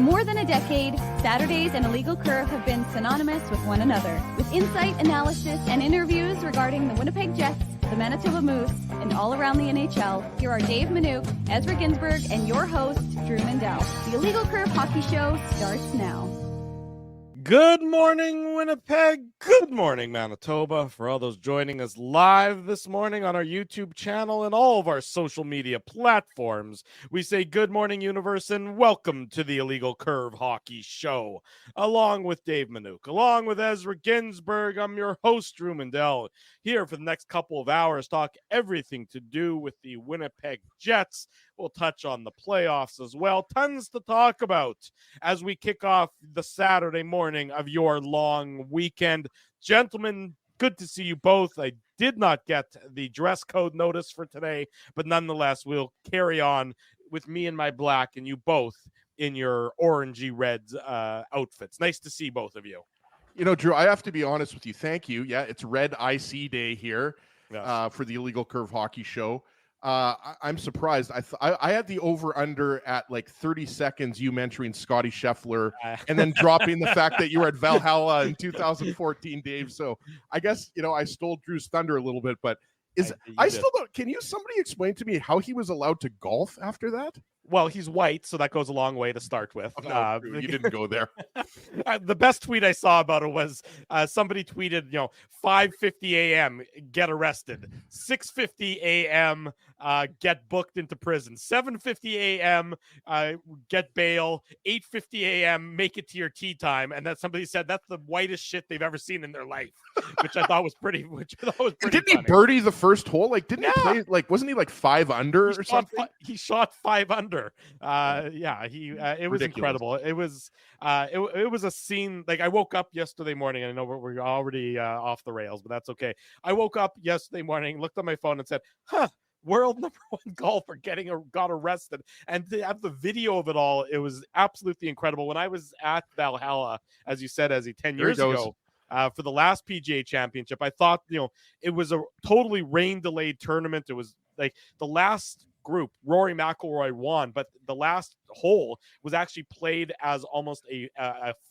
more than a decade, Saturdays and Illegal Curve have been synonymous with one another. With insight, analysis, and interviews regarding the Winnipeg Jets, the Manitoba Moose, and all around the NHL, here are Dave Manouk, Ezra Ginsburg, and your host, Drew Mandel. The Illegal Curve Hockey Show starts now. Good morning, Winnipeg. Good morning, Manitoba. For all those joining us live this morning on our YouTube channel and all of our social media platforms, we say good morning, universe, and welcome to the Illegal Curve Hockey Show. Along with Dave Manouk, along with Ezra Ginsburg, I'm your host, Drew Mandel, here for the next couple of hours, talk everything to do with the Winnipeg Jets. We'll touch on the playoffs as well. Tons to talk about as we kick off the Saturday morning of your long weekend. Gentlemen, good to see you both. I did not get the dress code notice for today, but nonetheless, we'll carry on with me in my black and you both in your orangey red outfits. Nice to see both of you. You know, Drew, I have to be honest with you. Thank you. Yeah, it's Red IC Day here for the Illegal Curve Hockey Show. I'm surprised. I had the over-under at like 30 seconds, you mentoring Scotty Scheffler, and then dropping the fact that you were at Valhalla in 2014, Dave. So I guess, you know, I stole Drew's thunder a little bit, but still don't. Can somebody explain to me how he was allowed to golf after that? Well, he's white, so that goes a long way to start with. Oh, you didn't go there. The best tweet I saw about it was somebody tweeted, 5:50 a.m., get arrested. 6:50 a.m., get booked into prison. 7:50 a.m., get bail. 8:50 a.m., make it to your tee time. And then somebody said that's the whitest shit they've ever seen in their life, which I thought was pretty. Didn't he birdie the first hole? Like, didn't he play? Like, wasn't he like 5 under or something? He shot 5 under. It was incredible. It was a scene. Like, I woke up yesterday morning, and I know we're already off the rails, but that's okay. I woke up yesterday morning, looked on my phone, and said, world number 1 golfer got arrested. And to have the video of it all, it was absolutely incredible. When I was at Valhalla, as you said, 10 years ago, for the last PGA Championship, I thought, it was a totally rain-delayed tournament. It was like the last group, Rory McIlroy won, but the last hole was actually played as almost a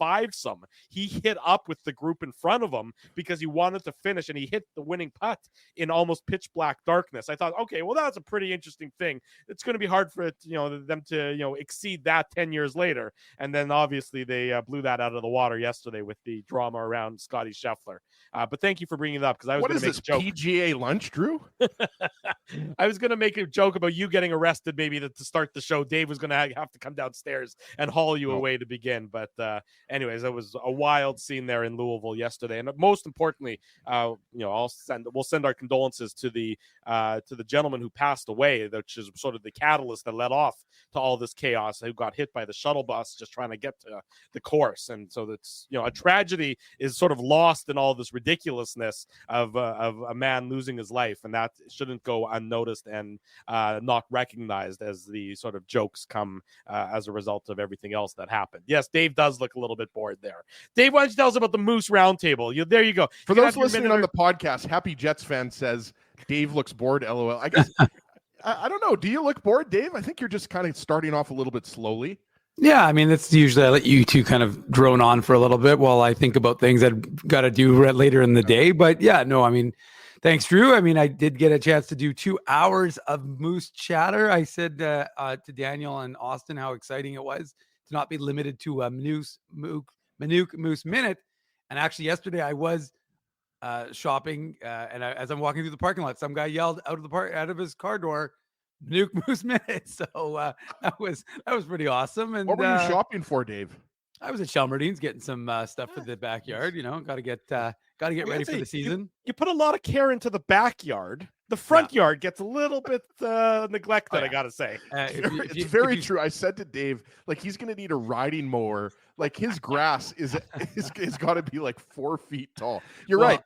fivesome. He hit up with the group in front of him because he wanted to finish, and he hit the winning putt in almost pitch black darkness. I thought, okay, well, that's a pretty interesting thing. It's going to be hard for it, them to exceed that 10 years later. And then obviously they blew that out of the water yesterday with the drama around Scotty Scheffler. But thank you for bringing it up, because I was going to make a joke. PGA lunch, Drew? I was going to make a joke about you getting arrested maybe to start the show. Dave was going to have to come downstairs and haul you away to begin. But anyways, it was a wild scene there in Louisville yesterday. And most importantly, we'll send our condolences to the gentleman who passed away, which is sort of the catalyst that led off to all this chaos, who got hit by the shuttle bus just trying to get to the course. And so that's, a tragedy is sort of lost in all this ridiculousness of a man losing his life. And that shouldn't go unnoticed and not recognized as the sort of jokes come as a result of everything else that happened. Yes, Dave does look a little bit bored there. Dave, why don't you tell us about the Moose Roundtable? There you go. For those listening on the podcast, Happy Jets fan says Dave looks bored, LOL. I guess, I don't know. Do you look bored, Dave? I think you're just kind of starting off a little bit slowly. Yeah, I mean, that's usually I let you two kind of drone on for a little bit while I think about things I've got to do later in the day. But yeah, no, I mean, thanks, Drew. I mean, I did get a chance to do 2 hours of Moose chatter. I said to Daniel and Austin how exciting it was to not be limited to a Moose Minute. And actually, yesterday I was shopping, and as I'm walking through the parking lot, some guy yelled out of his car door, "Nuke Moose Minute." So that was pretty awesome. And what were you shopping for, Dave? I was at Chelmerdines getting some stuff for the backyard. Got to get ready for the season. You put a lot of care into the backyard. The front yard gets a little bit neglected, I got to say. It's very true. I said to Dave, like, he's going to need a riding mower. Like, his grass is got to be like 4 feet tall. You're right.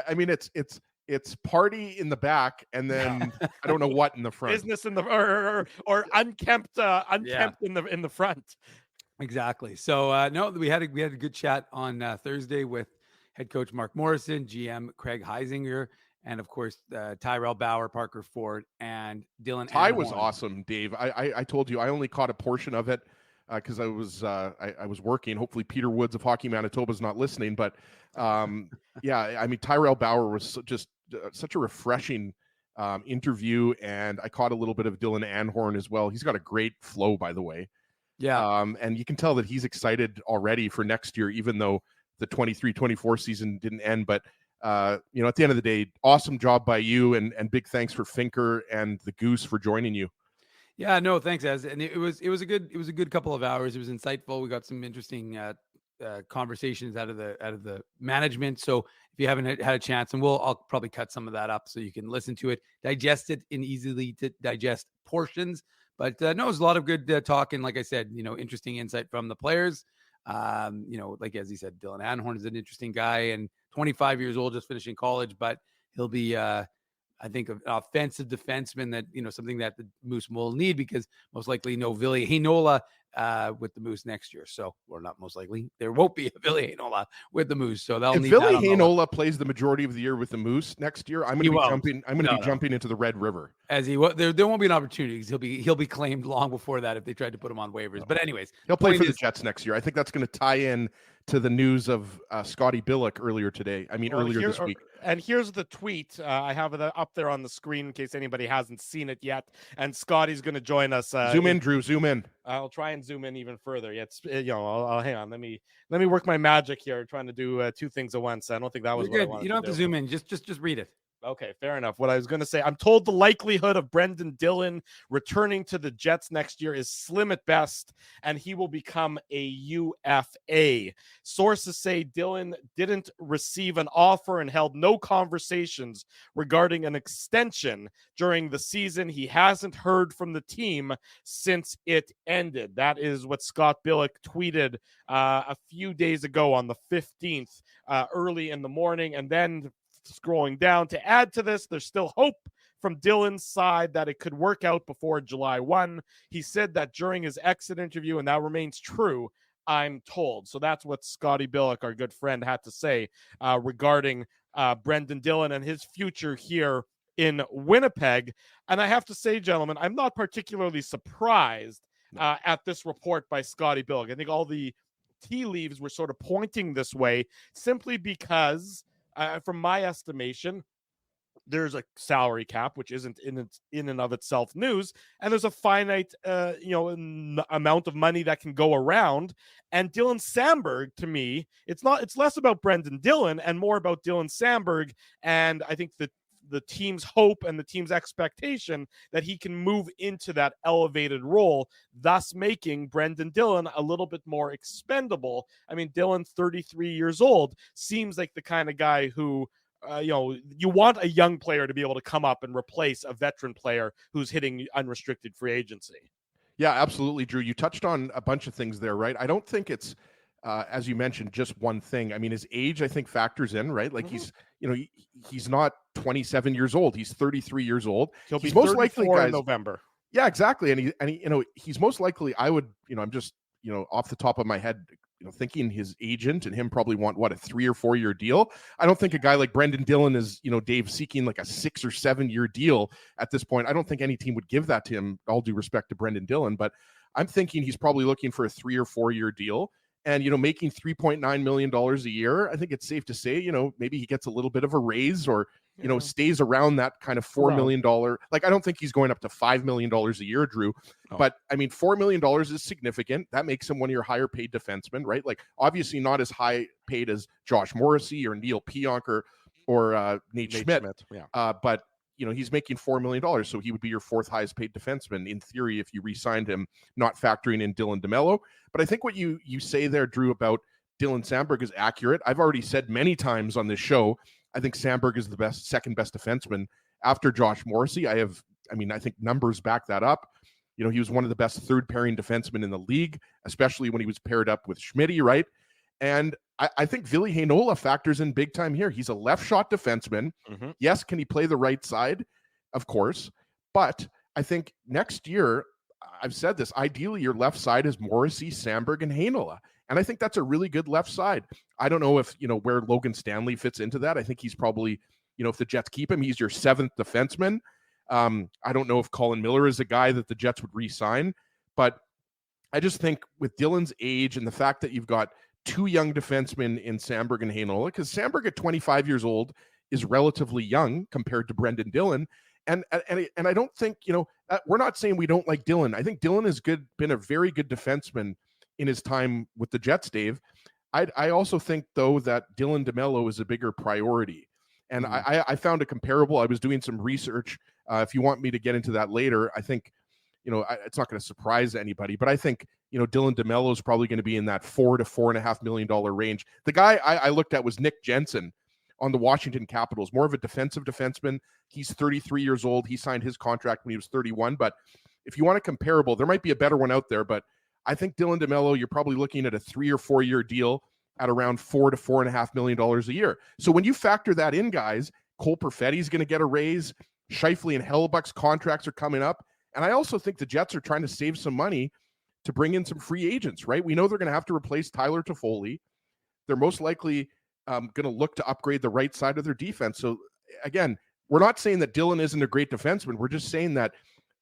I mean, it's party in the back, and then I don't know what in the front. Business in the or unkempt in the front. Exactly. So no, we had a good chat on Thursday with head coach Mark Morrison, GM Craig Heisinger, and of course Tyrell Bauer, Parker Ford, and Dylan. Ty was awesome, Dave. I told you I only caught a portion of it. because I was working. Hopefully Peter Woods of Hockey Manitoba is not listening, but yeah, I mean, Tyrell Bauer was just such a refreshing interview, and I caught a little bit of Dylan Anhorn as well. He's got a great flow, by the way. Yeah. And you can tell that he's excited already for next year, even though the 23-24 season didn't end. But you know, at the end of the day, awesome job by you, and big thanks for Finker and the Goose for joining you. Yeah, no, thanks, Ez. And it was a good couple of hours. It was insightful. We got some interesting conversations out of the management. So if you haven't had a chance, and I'll probably cut some of that up so you can listen to it, digest it in easily to digest portions. But no, it was a lot of good talk, and like I said, you know, interesting insight from the players. You know, like as he said, Dylan Anhorn is an interesting guy, and 25 years old, just finishing college, but he'll be I think an offensive defenseman that, you know, something that the Moose will need, because most likely no Ville Heinola with the Moose next year. So, or not most likely, there won't be a Ville Heinola with the Moose. So they'll need Ville that Heinola plays the majority of the year with the Moose next year, I'm going to be jumping into the Red River. As there won't be an opportunity, because he'll be claimed long before that if they tried to put him on waivers. No. But anyways, he'll play for the Jets next year. I think that's going to tie in to the news of Scotty Billick earlier today. I mean, earlier this week. And here's the tweet. I have it up there on the screen in case anybody hasn't seen it yet. And Scotty's going to join us. Zoom in, Drew. Zoom in. I'll try and zoom in even further. It's, you know, I'll hang on. Let me work my magic here. Trying to do two things at once. I don't think that was what I wanted. You don't have to zoom in. Just read it. Okay, fair enough. What I was going to say, I'm told the likelihood of Brendan Dillon returning to the Jets next year is slim at best, and he will become a UFA. Sources say Dillon didn't receive an offer and held no conversations regarding an extension during the season. He hasn't heard from the team since it ended. That is what Scott Billick tweeted a few days ago on the 15th, early in the morning, and then scrolling down to add to this, there's still hope from Dillon's side that it could work out before July 1. He said that during his exit interview, and that remains true, I'm told. So that's what Scotty Billick, our good friend, had to say regarding Brendan Dillon and his future here in Winnipeg. And I have to say, gentlemen, I'm not particularly surprised at this report by Scotty Billick. I think all the tea leaves were sort of pointing this way simply because from my estimation, there's a salary cap, which isn't in and of itself news, and there's a finite, amount of money that can go around. And Dylan Samberg, to me, it's less about Brendan Dillon and more about Dylan Samberg. And I think that the team's hope and the team's expectation that he can move into that elevated role, thus making Brendan Dillon a little bit more expendable. I mean, Dillon's 33 years old, seems like the kind of guy who, you want a young player to be able to come up and replace a veteran player who's hitting unrestricted free agency. Yeah, absolutely, Drew. You touched on a bunch of things there, right? I don't think it's, as you mentioned, just one thing. I mean, his age, I think, factors in, right? Like he's not 27 years old. He's 33 years old. He's most likely, guys, in November. Yeah, exactly. And he, he's most likely, I would, I'm just, off the top of my head, thinking his agent and him probably want a 3 or 4 year deal. I don't think a guy like Brendan Dillon is, Dave, seeking like a 6 or 7 year deal at this point. I don't think any team would give that to him, all due respect to Brendan Dillon, but I'm thinking he's probably looking for a 3 or 4 year deal. And, making $3.9 million a year, I think it's safe to say, maybe he gets a little bit of a raise or, stays around that kind of $4 million. Like, I don't think he's going up to $5 million a year, Drew. Oh. But, I mean, $4 million is significant. That makes him one of your higher paid defensemen, right? Like, obviously not as high paid as Josh Morrissey or Neil Pionk or Nate Schmidt. Yeah. But, he's making $4 million. So he would be your fourth highest paid defenseman in theory if you re-signed him, not factoring in Dylan DeMello. But I think what you say there, Drew, about Dylan Samberg is accurate. I've already said many times on this show, I think Samberg is the second best defenseman after Josh Morrissey. I think numbers back that up. He was one of the best third pairing defensemen in the league, especially when he was paired up with Schmitty, right? And I think Ville Heinola factors in big time here. He's a left shot defenseman. Mm-hmm. Yes, can he play the right side? Of course. But I think next year, I've said this, ideally your left side is Morrissey, Samberg, and Heinola. And I think that's a really good left side. I don't know if, where Logan Stanley fits into that. I think he's probably, if the Jets keep him, he's your seventh defenseman. I don't know if Colin Miller is a guy that the Jets would re-sign, but I just think with Dylan's age and the fact that you've got two young defensemen in Samberg and Heinola, because Samberg at 25 years old is relatively young compared to Brendan Dillon. And I don't think, we're not saying we don't like Dillon. I think Dillon has been a very good defenseman in his time with the Jets, Dave. I also think, though, that Dylan DeMello is a bigger priority. And I found a comparable. I was doing some research. If you want me to get into that later, I think, it's not going to surprise anybody, but I think, Dylan DeMello is probably going to be in that $4 to $4.5 million range. The guy I looked at was Nick Jensen on the Washington Capitals, more of a defensive defenseman. He's 33 years old. He signed his contract when he was 31. But if you want a comparable, there might be a better one out there. But I think Dylan DeMello, you're probably looking at a 3 or 4 year deal at around $4 to $4.5 million a year. So when you factor that in, guys, Cole Perfetti's going to get a raise. Scheifele and Hellebuck's contracts are coming up. And I also think the Jets are trying to save some money to bring in some free agents, right? We know they're going to have to replace Tyler Toffoli. They're most likely going to look to upgrade the right side of their defense. So again, we're not saying that Dillon isn't a great defenseman. We're just saying that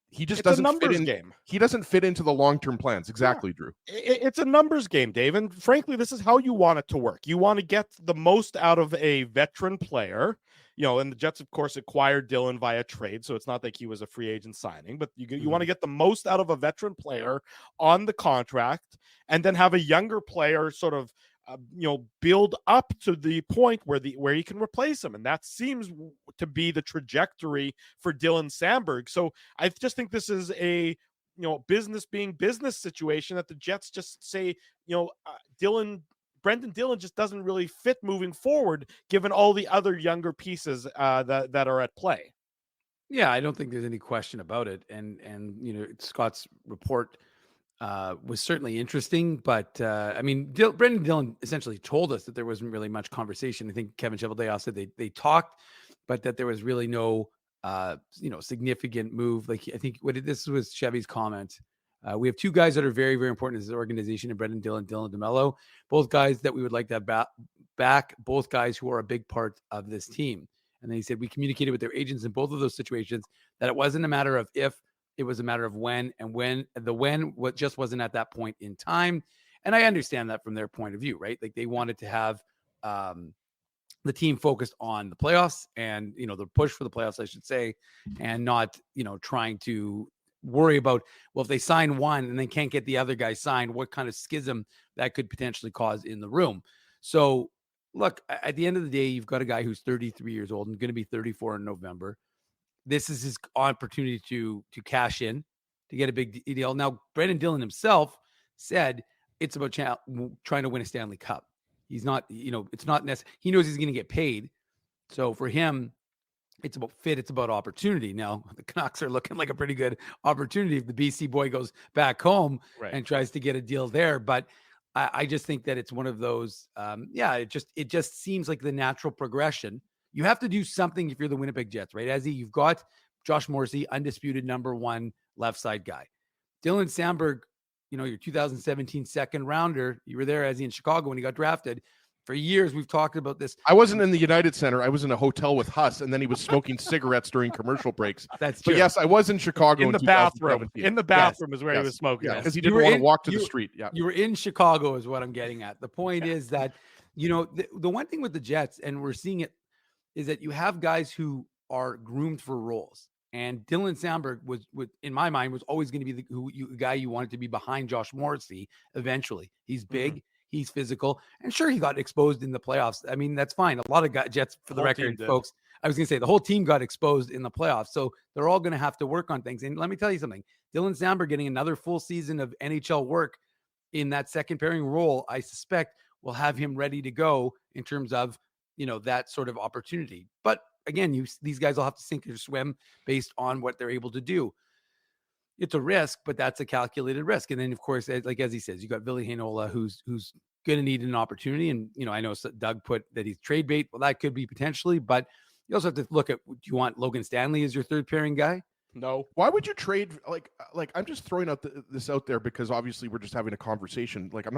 he just doesn't fit in. Game. He doesn't fit into the long-term plans. Exactly, Drew. It's a numbers game, Dave. And frankly, this is how you want it to work. You want to get the most out of a veteran player. And the Jets, of course, acquired Dillon via trade, so it's not like he was a free agent signing, but you want to get the most out of a veteran player on the contract and then have a younger player sort of, build up to the point where he can replace him. And that seems to be the trajectory for Dylan Samberg. So I just think this is a, business being business situation that the Jets just say, Brendan Dillon just doesn't really fit moving forward, given all the other younger pieces that are at play. Yeah, I don't think there's any question about it. And Scott's report was certainly interesting, but Brendan Dillon essentially told us that there wasn't really much conversation. I think Kevin Cheveldayoff said they talked, but that there was really no significant move. Like I think this was Chevy's comment. We have two guys that are very, very important to this organization, and Brendan Dillon, Dylan DeMello, both guys that we would like to have back, both guys who are a big part of this team. And then he said, we communicated with their agents in both of those situations that it wasn't a matter of if, it was a matter of when, and when what just wasn't at that point in time. And I understand that from their point of view, right? Like they wanted to have the team focused on the playoffs and, the push for the playoffs, I should say, and not, trying to worry about, well, if they sign one and they can't get the other guy signed, what kind of schism that could potentially cause in the room. So look, at the end of the day, you've got a guy who's 33 years old and going to be 34 in November. This is his opportunity to cash in, to get a big deal. Now, Brendan Dillon himself said it's about trying to win a Stanley Cup. He's not, it's not necessary. He knows he's going to get paid. So for him, it's about fit. It's about opportunity. Now, the Canucks are looking like a pretty good opportunity if the BC boy goes back home and tries to get a deal there. But I just think that it's one of those, it just seems like the natural progression. You have to do something if you're the Winnipeg Jets, right? As you've got Josh Morrissey, undisputed number one left side guy. Dylan Samberg, your 2017 second rounder. You were there, in Chicago when he got drafted. For years, we've talked about this. I wasn't in the United Center. I was in a hotel with Huss, and then he was smoking cigarettes during commercial breaks. That's true. But yes, I was in Chicago in the bathroom. In the bathroom is where he was smoking. Yeah, because he didn't want to walk to the street. Yeah, you were in Chicago, is what I'm getting at. The point is that the one thing with the Jets, and we're seeing it, is that you have guys who are groomed for roles. And Dylan Samberg was in my mind, was always going to be the guy you wanted to be behind Josh Morrissey. Eventually, he's big. Mm-hmm. He's physical, and sure, he got exposed in the playoffs. I mean, that's fine. A lot of Jets, for the record, folks, I was going to say the whole team got exposed in the playoffs. So they're all going to have to work on things. And let me tell you something, Dylan Samberg getting another full season of NHL work in that second pairing role, I suspect will have him ready to go in terms of, that sort of opportunity. But again, these guys will have to sink or swim based on what they're able to do. It's a risk, but that's a calculated risk. And then, of course, as he says, you got Ville Heinola, who's going to need an opportunity. And, I know Doug put that he's trade bait. Well, that could be potentially, but you also have to look at, do you want Logan Stanley as your third pairing guy? No. Why would you trade? Like I'm just throwing out this out there because obviously we're just having a conversation. Like, I'm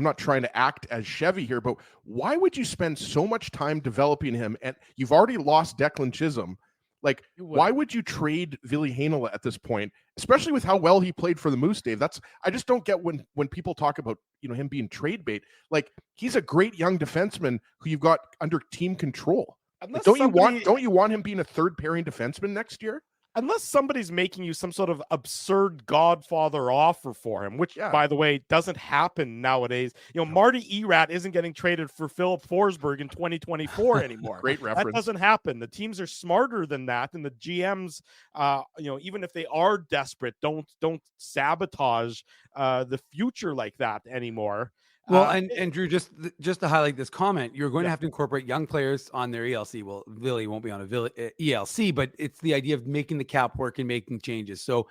not trying to act as Chevy here, but why would you spend so much time developing him? And you've already lost Declan Chisholm. Like, why would you trade Ville Heinola at this point, especially with how well he played for the Moose, Dave? I just don't get when people talk about, him being trade bait. Like, he's a great young defenseman who you've got under team control. Don't you want him being a third pairing defenseman next year? Unless somebody's making you some sort of absurd Godfather offer for him, which, by the way, doesn't happen nowadays. Marty Erat isn't getting traded for Philip Forsberg in 2024 anymore. Great reference. That doesn't happen. The teams are smarter than that, and the GMs, even if they are desperate, don't sabotage the future like that anymore. Well, and Drew, just to highlight this comment, you're going to have to incorporate young players on their ELC. Well, Ville won't be on a ELC, but it's the idea of making the cap work and making changes. So,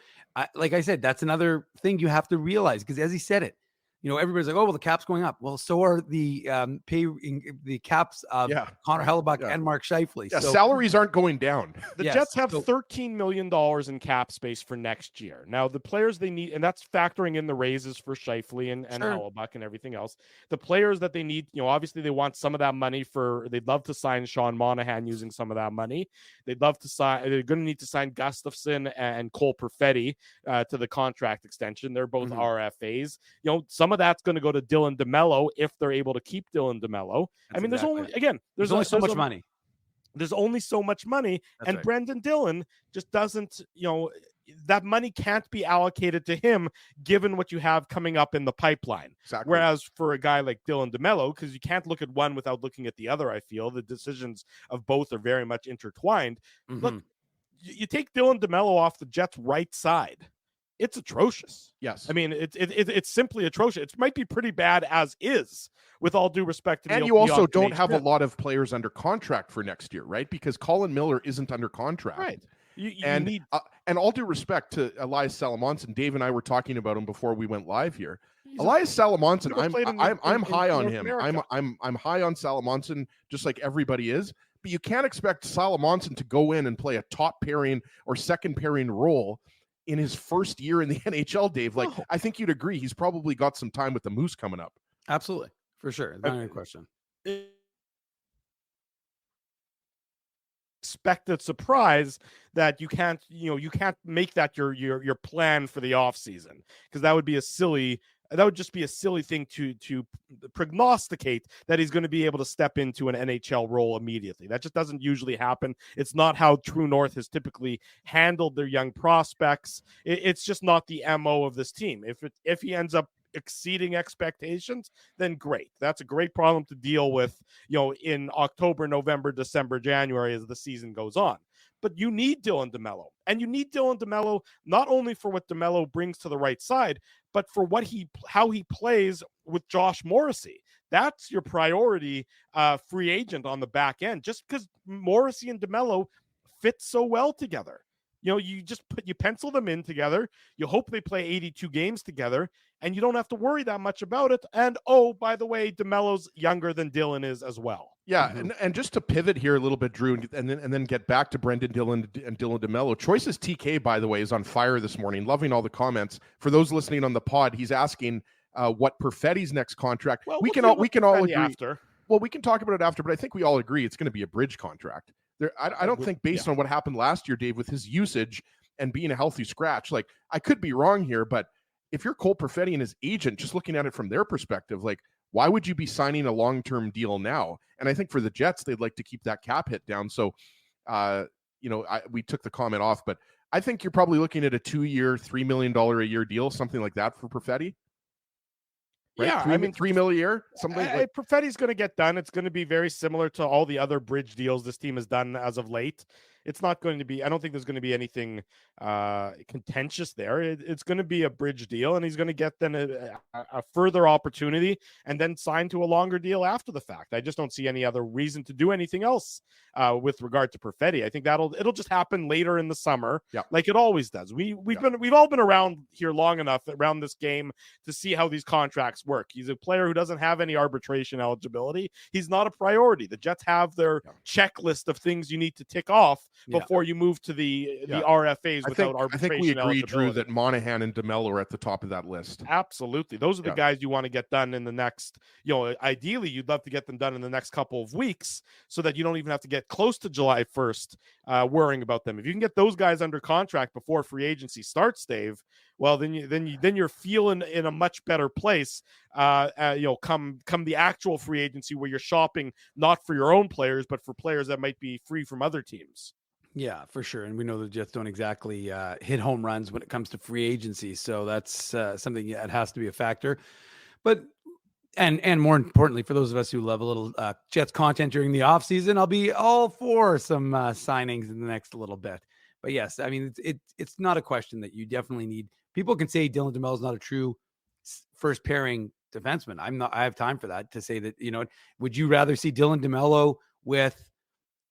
like I said, that's another thing you have to realize, because as he said it, everybody's like, oh, well, the cap's going up. Well, so are the caps of Connor Hellebuck and Mark Scheifele. Yeah, so salaries aren't going down. The Jets have $13 million in cap space for next year. Now, the players they need, and that's factoring in the raises for Scheifele and Hellebuck and everything else. The players that they need, obviously they want some of that money they'd love to sign Sean Monahan using some of that money. They're going to need to sign Gustafsson and Cole Perfetti to the contract extension. They're both RFAs. Some of that's going to go to Dylan DeMello if they're able to keep Dylan DeMello. There's only so much money. There's only so much money. That's right. Brendan Dillon just doesn't, that money can't be allocated to him given what you have coming up in the pipeline. Exactly. Whereas for a guy like Dylan DeMello, because you can't look at one without looking at the other, I feel the decisions of both are very much intertwined. Look, you take Dylan DeMello off the Jets' right side. It's atrocious. Yes. It's simply atrocious. It might be pretty bad as is, with all due respect to and you also don't have a lot of players under contract for next year, right? Because Colin Miller isn't under contract. Right. And all due respect to Elias Salamonson, Dave and I were talking about him before we went live here. Elias Salamonson, I'm high on him. I'm high on Salamonson, just like everybody is. But you can't expect Salamonson to go in and play a top pairing or second pairing role in his first year in the NHL, Dave. Like, I think you'd agree he's probably got some time with the Moose coming up. Absolutely. For sure. Not any question. Expected surprise that you can't make that your plan for the off season, because that would just be a silly thing to prognosticate that he's going to be able to step into an NHL role immediately. That just doesn't usually happen. It's not how True North has typically handled their young prospects. It's just not the MO of this team. If he ends up exceeding expectations, then great. That's a great problem to deal with, in October, November, December, January as the season goes on. But you need Dylan DeMello, and you need Dylan DeMello not only for what DeMello brings to the right side, but for how he plays with Josh Morrissey. That's your priority free agent on the back end, just because Morrissey and DeMello fit so well together. You pencil them in together. You hope they play 82 games together, and you don't have to worry that much about it. And by the way, DeMello's younger than Dylan is as well. Yeah, and just to pivot here a little bit, Drew, and then get back to Brendan Dillon and Dylan DeMello. Choices TK, by the way, is on fire this morning. Loving all the comments. For those listening on the pod, he's asking what Perfetti's next contract. Well, we can all agree after. Well, we can talk about it after, but I think we all agree it's going to be a bridge contract. I don't think, based on what happened last year, Dave, with his usage and being a healthy scratch, like, I could be wrong here, but if you're Cole Perfetti and his agent, just looking at it from their perspective, like, why would you be signing a long-term deal now? And I think for the Jets, they'd like to keep that cap hit down. So, we took the comment off, but I think you're probably looking at a 2-year, $3 million a year deal, something like that for Perfetti. Right? Yeah, $3 million a year. Something like Perfetti's going to get done. It's going to be very similar to all the other bridge deals this team has done as of late. It's not going to be. I don't think there's going to be anything contentious there. It's going to be a bridge deal, and he's going to get then a further opportunity and then sign to a longer deal after the fact. I just don't see any other reason to do anything else with regard to Perfetti. I think it'll just happen later in the summer, like it always does. We've all been around here long enough around this game to see how these contracts work. He's a player who doesn't have any arbitration eligibility. He's not a priority. The Jets have their checklist of things you need to tick off before you move to the RFAs without arbitration. I think we agree, Drew, eligibility. that Monahan and DeMello are at the top of that list. Absolutely. Those are the guys you want to get done in the next, ideally you'd love to get them done in the next couple of weeks so that you don't even have to get close to July 1st worrying about them. If you can get those guys under contract before free agency starts, Dave, well, then you're feeling in a much better place. Come the actual free agency where you're shopping not for your own players, but for players that might be free from other teams. Yeah, for sure. And we know the Jets don't exactly hit home runs when it comes to free agency. So that's something that has to be a factor. But and more importantly, for those of us who love a little Jets content during the offseason, I'll be all for some signings in the next little bit. But yes, I mean, it's not a question that you definitely need. People can say Dylan DeMello is not a true first pairing defenseman. I have time for that to say that, would you rather see Dylan DeMello with,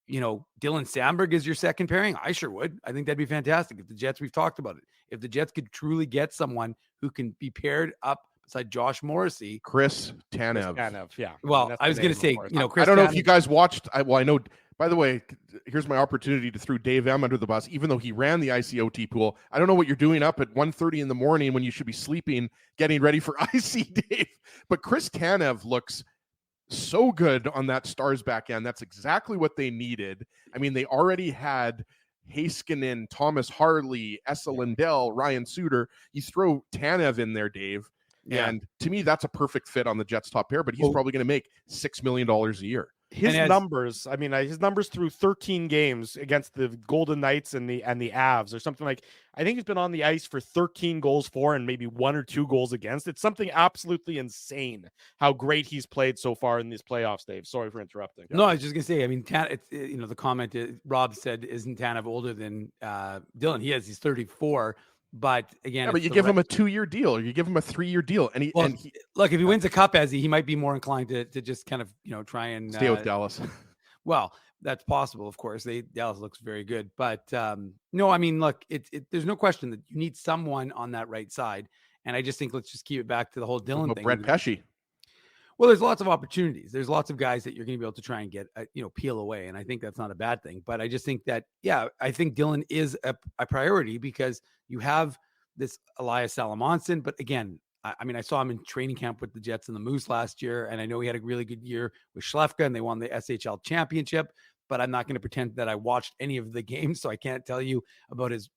Dylan Samberg as your second pairing? I sure would. I think that'd be fantastic. If the Jets, we've talked about it. If the Jets could truly get someone who can be paired up beside Josh Morrissey. Chris Tanev. Yeah. Well, I was going to say, Chris I don't know Tanev, if you guys watched. I know, by the way, here's my opportunity to throw Dave M under the bus, even though he ran the ICOT pool. I don't know what you're doing up at 1:30 in the morning when you should be sleeping, getting ready for IC, Dave. But Chris Tanev looks so good on that Stars back end. That's exactly what they needed. I mean, they already had Heiskanen, Thomas Harley, Esa Lindell, Ryan Suter. You throw Tanev in there, Dave. Yeah. And to me, that's a perfect fit on the Jets top pair, but he's probably going to make $6 million a year. His numbers through 13 games against the Golden Knights and the Avs or something like, I think he's been on the ice for 13 goals for and maybe 1 or 2 goals against. It's something absolutely insane how great he's played so far in these playoffs, Dave. Sorry for interrupting. No, I was just going to say, I mean, the comment Rob said, isn't Tanev older than Dylan? He's 34. But again, but you give him a 2-year deal or you give him a 3-year deal. And look, if he wins a cup, he might be more inclined to just kind of, try and stay with Dallas. Well, that's possible. Of course, Dallas looks very good, but no, I mean, look, there's no question that you need someone on that right side. And I just think, let's just keep it back to the whole Dylan thing. Brett Pesce. Well, there's lots of opportunities. There's lots of guys that you're going to be able to try and get, peel away. And I think that's not a bad thing. But I just think that, I think Dylan is a priority because you have this Elias Salamonson. But again, I saw him in training camp with the Jets and the Moose last year. And I know he had a really good year with Schlefka and they won the SHL championship. But I'm not going to pretend that I watched any of the games, so I can't tell you about his.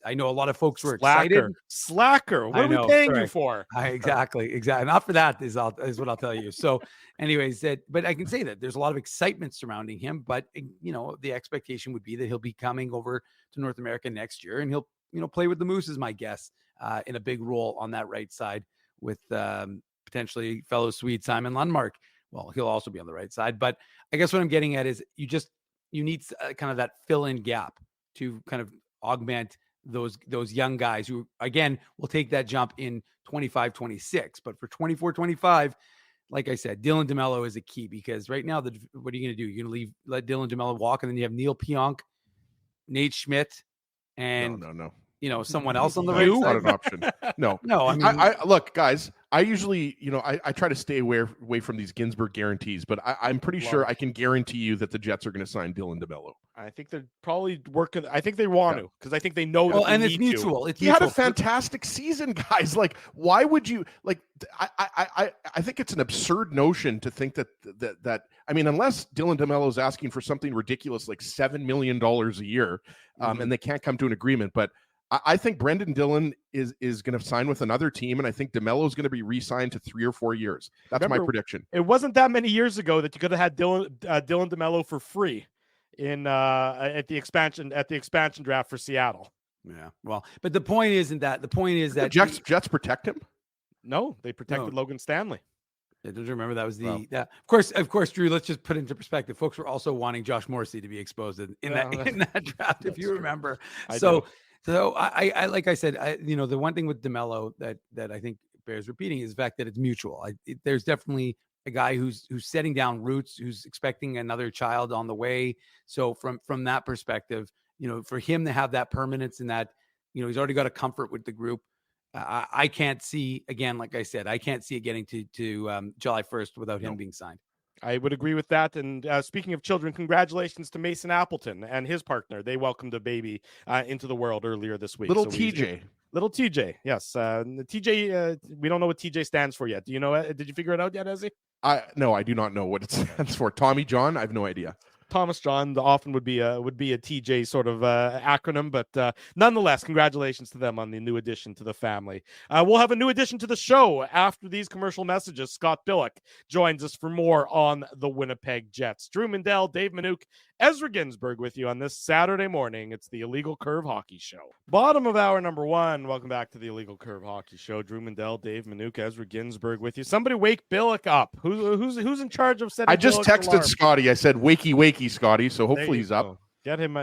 I know a lot of folks were excited. Slacker. What are we paying you for? Exactly. Not for that is what I'll tell you. So, anyways, but I can say that there's a lot of excitement surrounding him. But the expectation would be that he'll be coming over to North America next year, and he'll play with the Moose, is my guess, in a big role on that right side with potentially fellow Swede Simon Lundmark. Well, he'll also be on the right side. But I guess what I'm getting at is you need kind of that fill-in gap to kind of augment those young guys who, again, will take that jump in 25, 26. But for 24, 25, like I said, Dylan DeMello is a key because right now, what are you going to do? You're going to let Dylan DeMello walk, and then you have Neil Pionk, Nate Schmidt, and someone else on the right side. Not an option. No. I mean, I look, guys. I usually, I try to stay away from these Ginsburg guarantees, but I'm pretty sure I can guarantee you that the Jets are going to sign Dylan DeMello. I think they're probably working. I think they want to because I think they know. Well, and it's mutual. He had a fantastic season, guys. Like, why would you like? I think it's an absurd notion to think that. I mean, unless Dylan DeMello is asking for something ridiculous like $7 million a year, and they can't come to an agreement, but. I think Brendan Dillon is going to sign with another team, and I think DeMello is going to be re-signed to 3 or 4 years. That's my prediction. It wasn't that many years ago that you could have had Dylan DeMello for free in at the expansion draft for Seattle. Yeah, well, but the point isn't that. The point is that Jets protect him. No, they protected Logan Stanley. Don't you remember that was of course, Drew, let's just put into perspective. Folks were also wanting Josh Morrissey to be exposed in that draft, if you remember. So I like I said, the one thing with DeMello that I think bears repeating is the fact that it's mutual. There's definitely a guy who's setting down roots, who's expecting another child on the way. So from that perspective, for him to have that permanence and that, he's already got a comfort with the group. I can't see, again, like I said, I can't see it getting to July 1st without him being signed. I would agree with that. And speaking of children, congratulations to Mason Appleton and his partner. They welcomed a baby into the world earlier this week. Little TJ. Little TJ, yes. TJ, we don't know what TJ stands for yet. Do you know it? Did you figure it out yet, Ezzy? No, I do not know what it stands for. Tommy John? I have no idea. Thomas John often would be a TJ sort of acronym, but nonetheless, congratulations to them on the new addition to the family. We'll have a new addition to the show after these commercial messages. Scott Billeck joins us for more on the Winnipeg Jets. Drew Mindell, Dave Minuk, Ezra Ginsburg with you on this Saturday morning. It's the Illegal Curve Hockey Show. Bottom of hour number 1. Welcome back to the Illegal Curve Hockey Show. Drew Mindell, Dave Minuk, Ezra Ginsburg with you. Somebody wake Billeck up. Who's in charge of setting? I just Billeck's texted alarm? Scotty. I said, "Wakey, Scotty." So hopefully he's up. Get him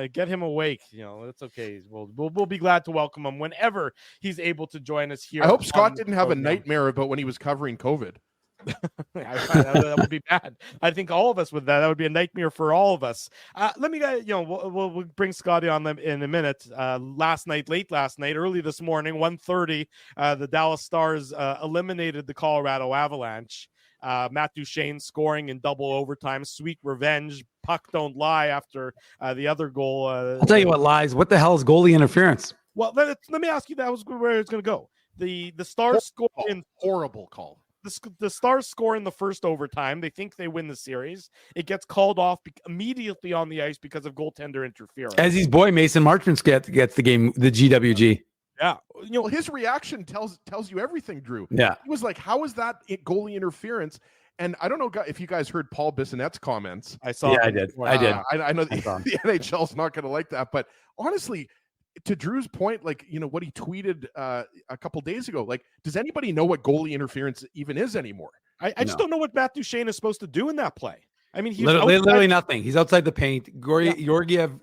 awake. You know, it's okay. We'll be glad to welcome him whenever he's able to join us here. I hope Scott didn't have a nightmare about when he was covering COVID. That would be bad. I think all of us would. That would be a nightmare for all of us. Let me, we'll bring Scotty on them in a minute. Late last night, early this morning, 1:30, the Dallas Stars eliminated the Colorado Avalanche. Matt Duchene scoring in double overtime. Sweet revenge. Puck don't lie after the other goal. I'll tell you what lies. What the hell is goalie interference? Well, let me ask you. That was where it's going to go. The Stars score in horrible call. The Stars score in the first overtime. They think they win the series. It gets called off immediately on the ice because of goaltender interference. Ezzy's boy Mason Marchment gets the game, the GWG. Yeah, his reaction tells you everything, Drew. Yeah, he was like, "How is that goalie interference?" And I don't know if you guys heard Paul Bissonnette's comments. I saw. Yeah, I did. I know the NHL's not going to like that, but honestly, to Drew's point, what he tweeted a couple days ago, does anybody know what goalie interference even is anymore? I just don't know what Matt Duchene is supposed to do in that play. I mean, he's literally nothing. He's outside the paint. Georgiev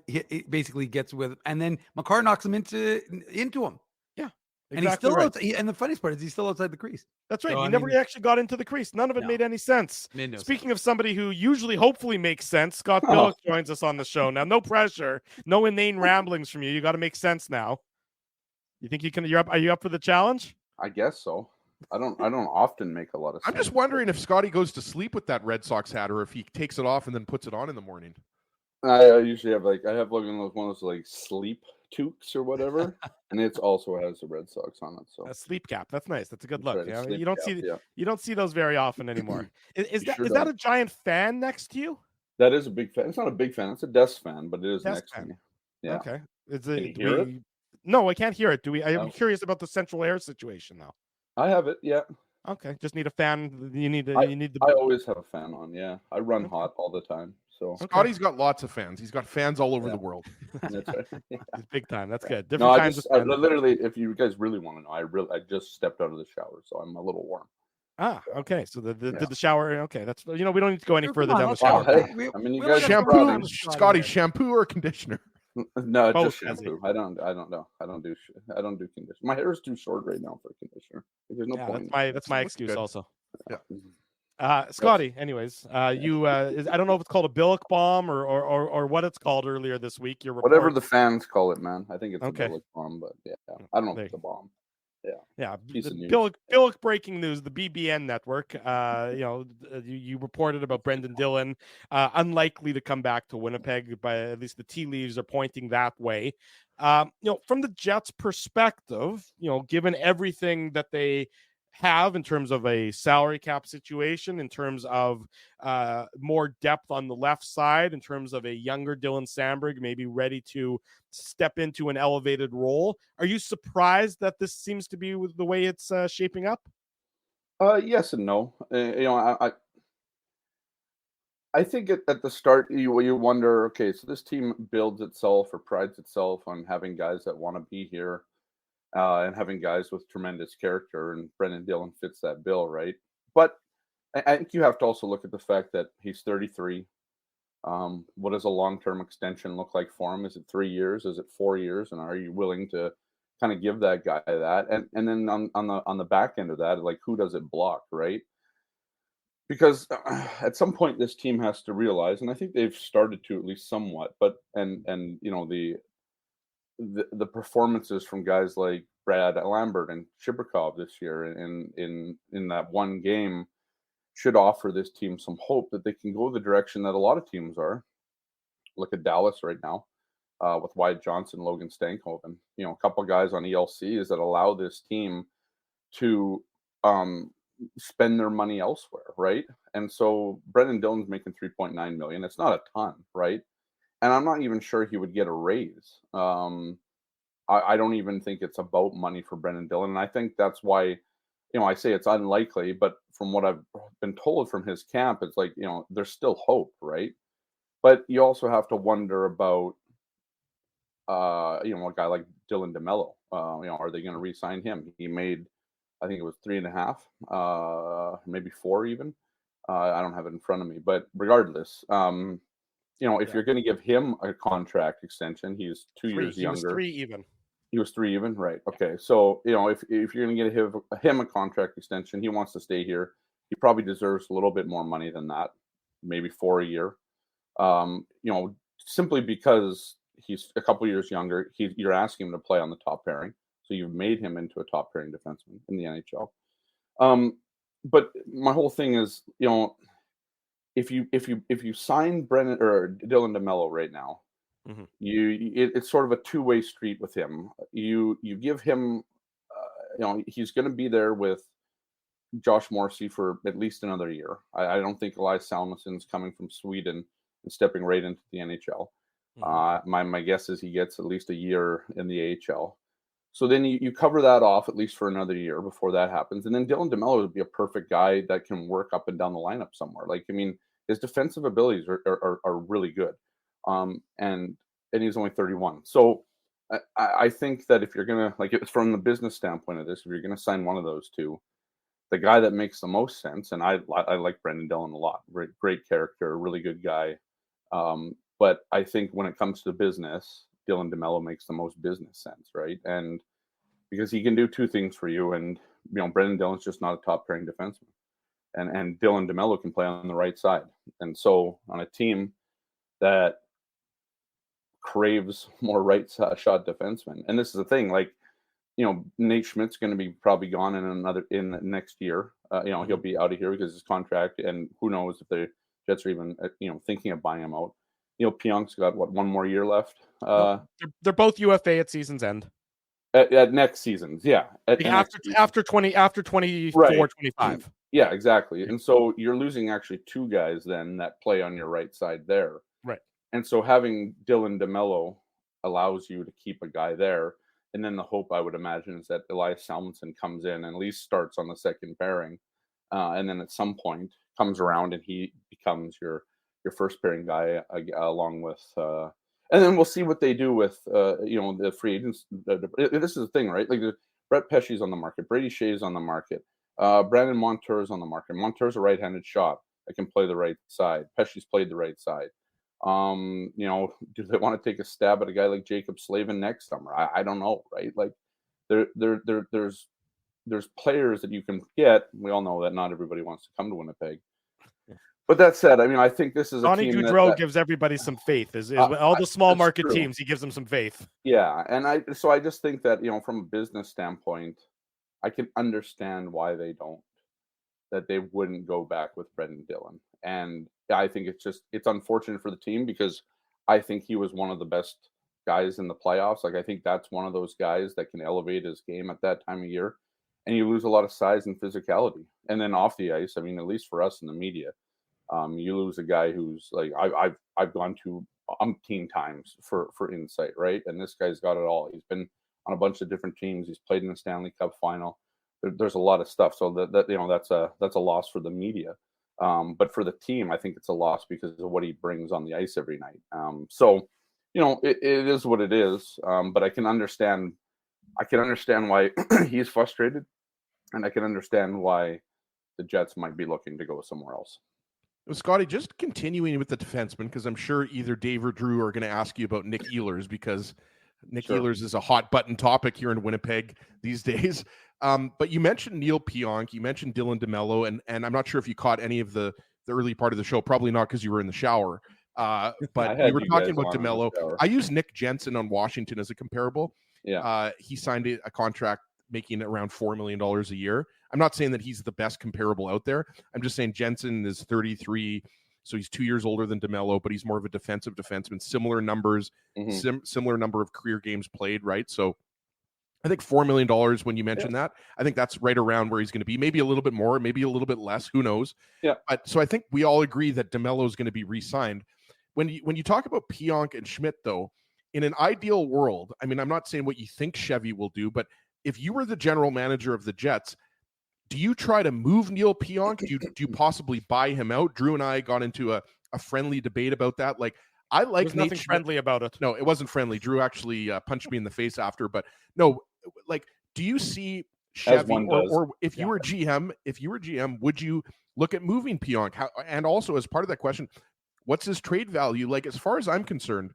basically gets with, and then Makar knocks him into him. Yeah, exactly. And he's still outside. And the funniest part is he's still outside the crease. That's right. So, he never actually got into the crease. None of it made any sense. Speaking of somebody who usually, hopefully, makes sense, Scott Billeck joins us on the show now. No pressure, no inane ramblings from you. You got to make sense now. You think you can? Are you up for the challenge? I guess so. I don't often make a lot of sense. I'm just wondering if Scotty goes to sleep with that Red Sox hat or if he takes it off and then puts it on in the morning. I usually have one of those sleep toques or whatever, and it also has the Red Sox on it. So a sleep cap. That's nice. That's a good look. Right, you don't see those very often anymore. Is that a giant fan next to you? That is a big fan. It's not a big fan. It's a desk fan, but it is next to me. Yeah. Okay. Can you hear it? No, I can't hear it. I'm curious about the central air situation though. I have it. Yeah. Okay. Just need a fan. I always have a fan on. Yeah. I run hot all the time. So Scotty's got lots of fans. He's got fans all over the world. That's right. Big time. That's good. I literally, if you guys really want to know, I just stepped out of the shower, so I'm a little warm. Okay. So the shower. Okay, that's we don't need to go any further down the shower. I mean, you guys shampoo, Scotty, shampoo or conditioner? No, just shampoo. I don't know. I don't do conditioner. My hair is too short right now for conditioner. There's no point. That's my excuse also. Yeah. Scotty, anyways, I don't know if it's called a Billeck bomb or what it's called earlier this week. Whatever the fans call it, man. I think it's a Billeck bomb, but yeah, I don't know if it's a bomb. Yeah. Billeck breaking news. The BBN network. You reported about Brendan Dillon, unlikely to come back to Winnipeg. But at least the tea leaves are pointing that way. From the Jets' perspective, given everything that they have in terms of a salary cap situation, in terms of more depth on the left side, in terms of a younger Dylan Samberg maybe ready to step into an elevated role. Are you surprised that this seems to be the way it's shaping up? Yes and no. I think at the start you wonder, okay, so this team builds itself or prides itself on having guys that want to be here. And having guys with tremendous character, and Brendan Dillon fits that bill, right? But I think you have to also look at the fact that he's 33. What does a long-term extension look like for him? Is it 3 years? Is it 4 years? And are you willing to kind of give that guy that? And then on the back end of that, who does it block, right? Because at some point this team has to realize, and I think they've started to at least somewhat, but the performances from guys like Brad Lambert and Chibrikov this year in that one game should offer this team some hope that they can go the direction that a lot of teams are. Look at Dallas right now with Wyatt Johnson, Logan Stankoven, a couple guys on ELCs that allow this team to spend their money elsewhere, right? And so Brendan Dillon's making $3.9 million. It's not a ton, right? And I'm not even sure he would get a raise. I don't even think it's about money for Brendan Dillon. And I think that's why, I say it's unlikely, but from what I've been told from his camp, it's like, there's still hope, right? But you also have to wonder about, a guy like Dylan DeMello. Are they going to re-sign him? He made, I think it was 3.5, maybe 4 even. I don't have it in front of me, but regardless, if you're going to give him a contract extension, he's 2 years younger. He was 3 even. He was 3 even, right? Okay, so if you're going to get him a contract extension, he wants to stay here. He probably deserves a little bit more money than that, maybe 4 a year. Simply because he's a couple years younger, you're asking him to play on the top pairing, so you've made him into a top pairing defenseman in the NHL. But my whole thing is, if you sign Brennan or Dylan DeMello right now, mm-hmm. It's sort of a two-way street with him. You give him, he's going to be there with Josh Morrissey for at least another year. I don't think Elias Salomonson's coming from Sweden and stepping right into the NHL. Mm-hmm. My guess is he gets at least a year in the AHL. So then you cover that off at least for another year before that happens. And then Dylan DeMello would be a perfect guy that can work up and down the lineup somewhere. His defensive abilities are really good. And he's only 31. So I think that if you're going to, from the business standpoint of this, if you're going to sign one of those two, the guy that makes the most sense, and I like Brendan Dillon a lot, great character, really good guy. But I think when it comes to business, Dylan DeMello makes the most business sense, right? And because he can do two things for you, and Brendan Dillon's just not a top pairing defenseman, and Dylan DeMello can play on the right side. And so on a team that craves more right shot defensemen, and this is the thing, Nate Schmidt's going to be probably gone in the next year. He'll be out of here because his contract, and who knows if the Jets are even thinking of buying him out. Pionk's got one more year left. They're both UFA at season's end. At next season's, yeah. After 24, right. 25. Yeah, exactly. And so you're losing actually two guys then that play on your right side there. Right. And so having Dylan DeMello allows you to keep a guy there. And then the hope, I would imagine, is that Elias Salomonsson comes in and at least starts on the second pairing. And then at some point comes around and he becomes your first pairing guy along with and then we'll see what they do with the free agents. This is the thing, right? Brett Pesce's on the market, Brady Shea's on the market, Brandon Montour's on the market. Montour's a right-handed shot that can play the right side. Pesce's played the right side. Do they want to take a stab at a guy like Jacob Slavin next summer? I don't know, right? There's players that you can get. We all know that not everybody wants to come to Winnipeg. But that said, I think this is Donnie Gaudreau gives everybody some faith. Is all the small market true. Teams, he gives them some faith. Yeah, and I just think that from a business standpoint, I can understand why they wouldn't go back with Brendan Dillon, and I think it's unfortunate for the team because I think he was one of the best guys in the playoffs. I think that's one of those guys that can elevate his game at that time of year, and you lose a lot of size and physicality, and then off the ice. At least for us in the media. You lose a guy who's I've gone to umpteen times for insight, right? And this guy's got it all. He's been on a bunch of different teams. He's played in the Stanley Cup final. There's a lot of stuff. So that's a loss for the media. But for the team, I think it's a loss because of what he brings on the ice every night. It is what it is. But I can understand why he's frustrated, and I can understand why the Jets might be looking to go somewhere else. Scotty, just continuing with the defenseman, because I'm sure either Dave or Drew are going to ask you about Nick Ehlers, because Nick Ehlers is a hot button topic here in Winnipeg these days. But you mentioned Neil Pionk, you mentioned Dylan DeMello, and I'm not sure if you caught any of the early part of the show, probably not because you were in the shower. But we were talking about DeMello. I use Nick Jensen on Washington as a comparable. Yeah. He signed a contract making around $4 million a year. I'm not saying that he's the best comparable out there. I'm just saying Jensen is 33, so he's 2 years older than DeMello, but he's more of a defensive defenseman. Similar numbers, similar number of career games played, right? So I think $4 million when you mentioned that, I think that's right around where he's going to be. Maybe a little bit more, maybe a little bit less. Who knows? Yeah. But so I think we all agree that DeMello is going to be re-signed. When you talk about Pionk and Schmidt, though, in an ideal world, I mean, I'm not saying what you think Chevy will do, but if you were the general manager of the Jets, do you try to move Neil Pionk? Do you possibly buy him out? Drew and I got into a friendly debate about that. Like, I like There's nothing friendly about it. No, it wasn't friendly. Drew actually punched me in the face after, but no, like, do you see Chevy or if you were GM, would you look at moving Pionk? And also, as part of that question, what's his trade value? Like, as far as I'm concerned,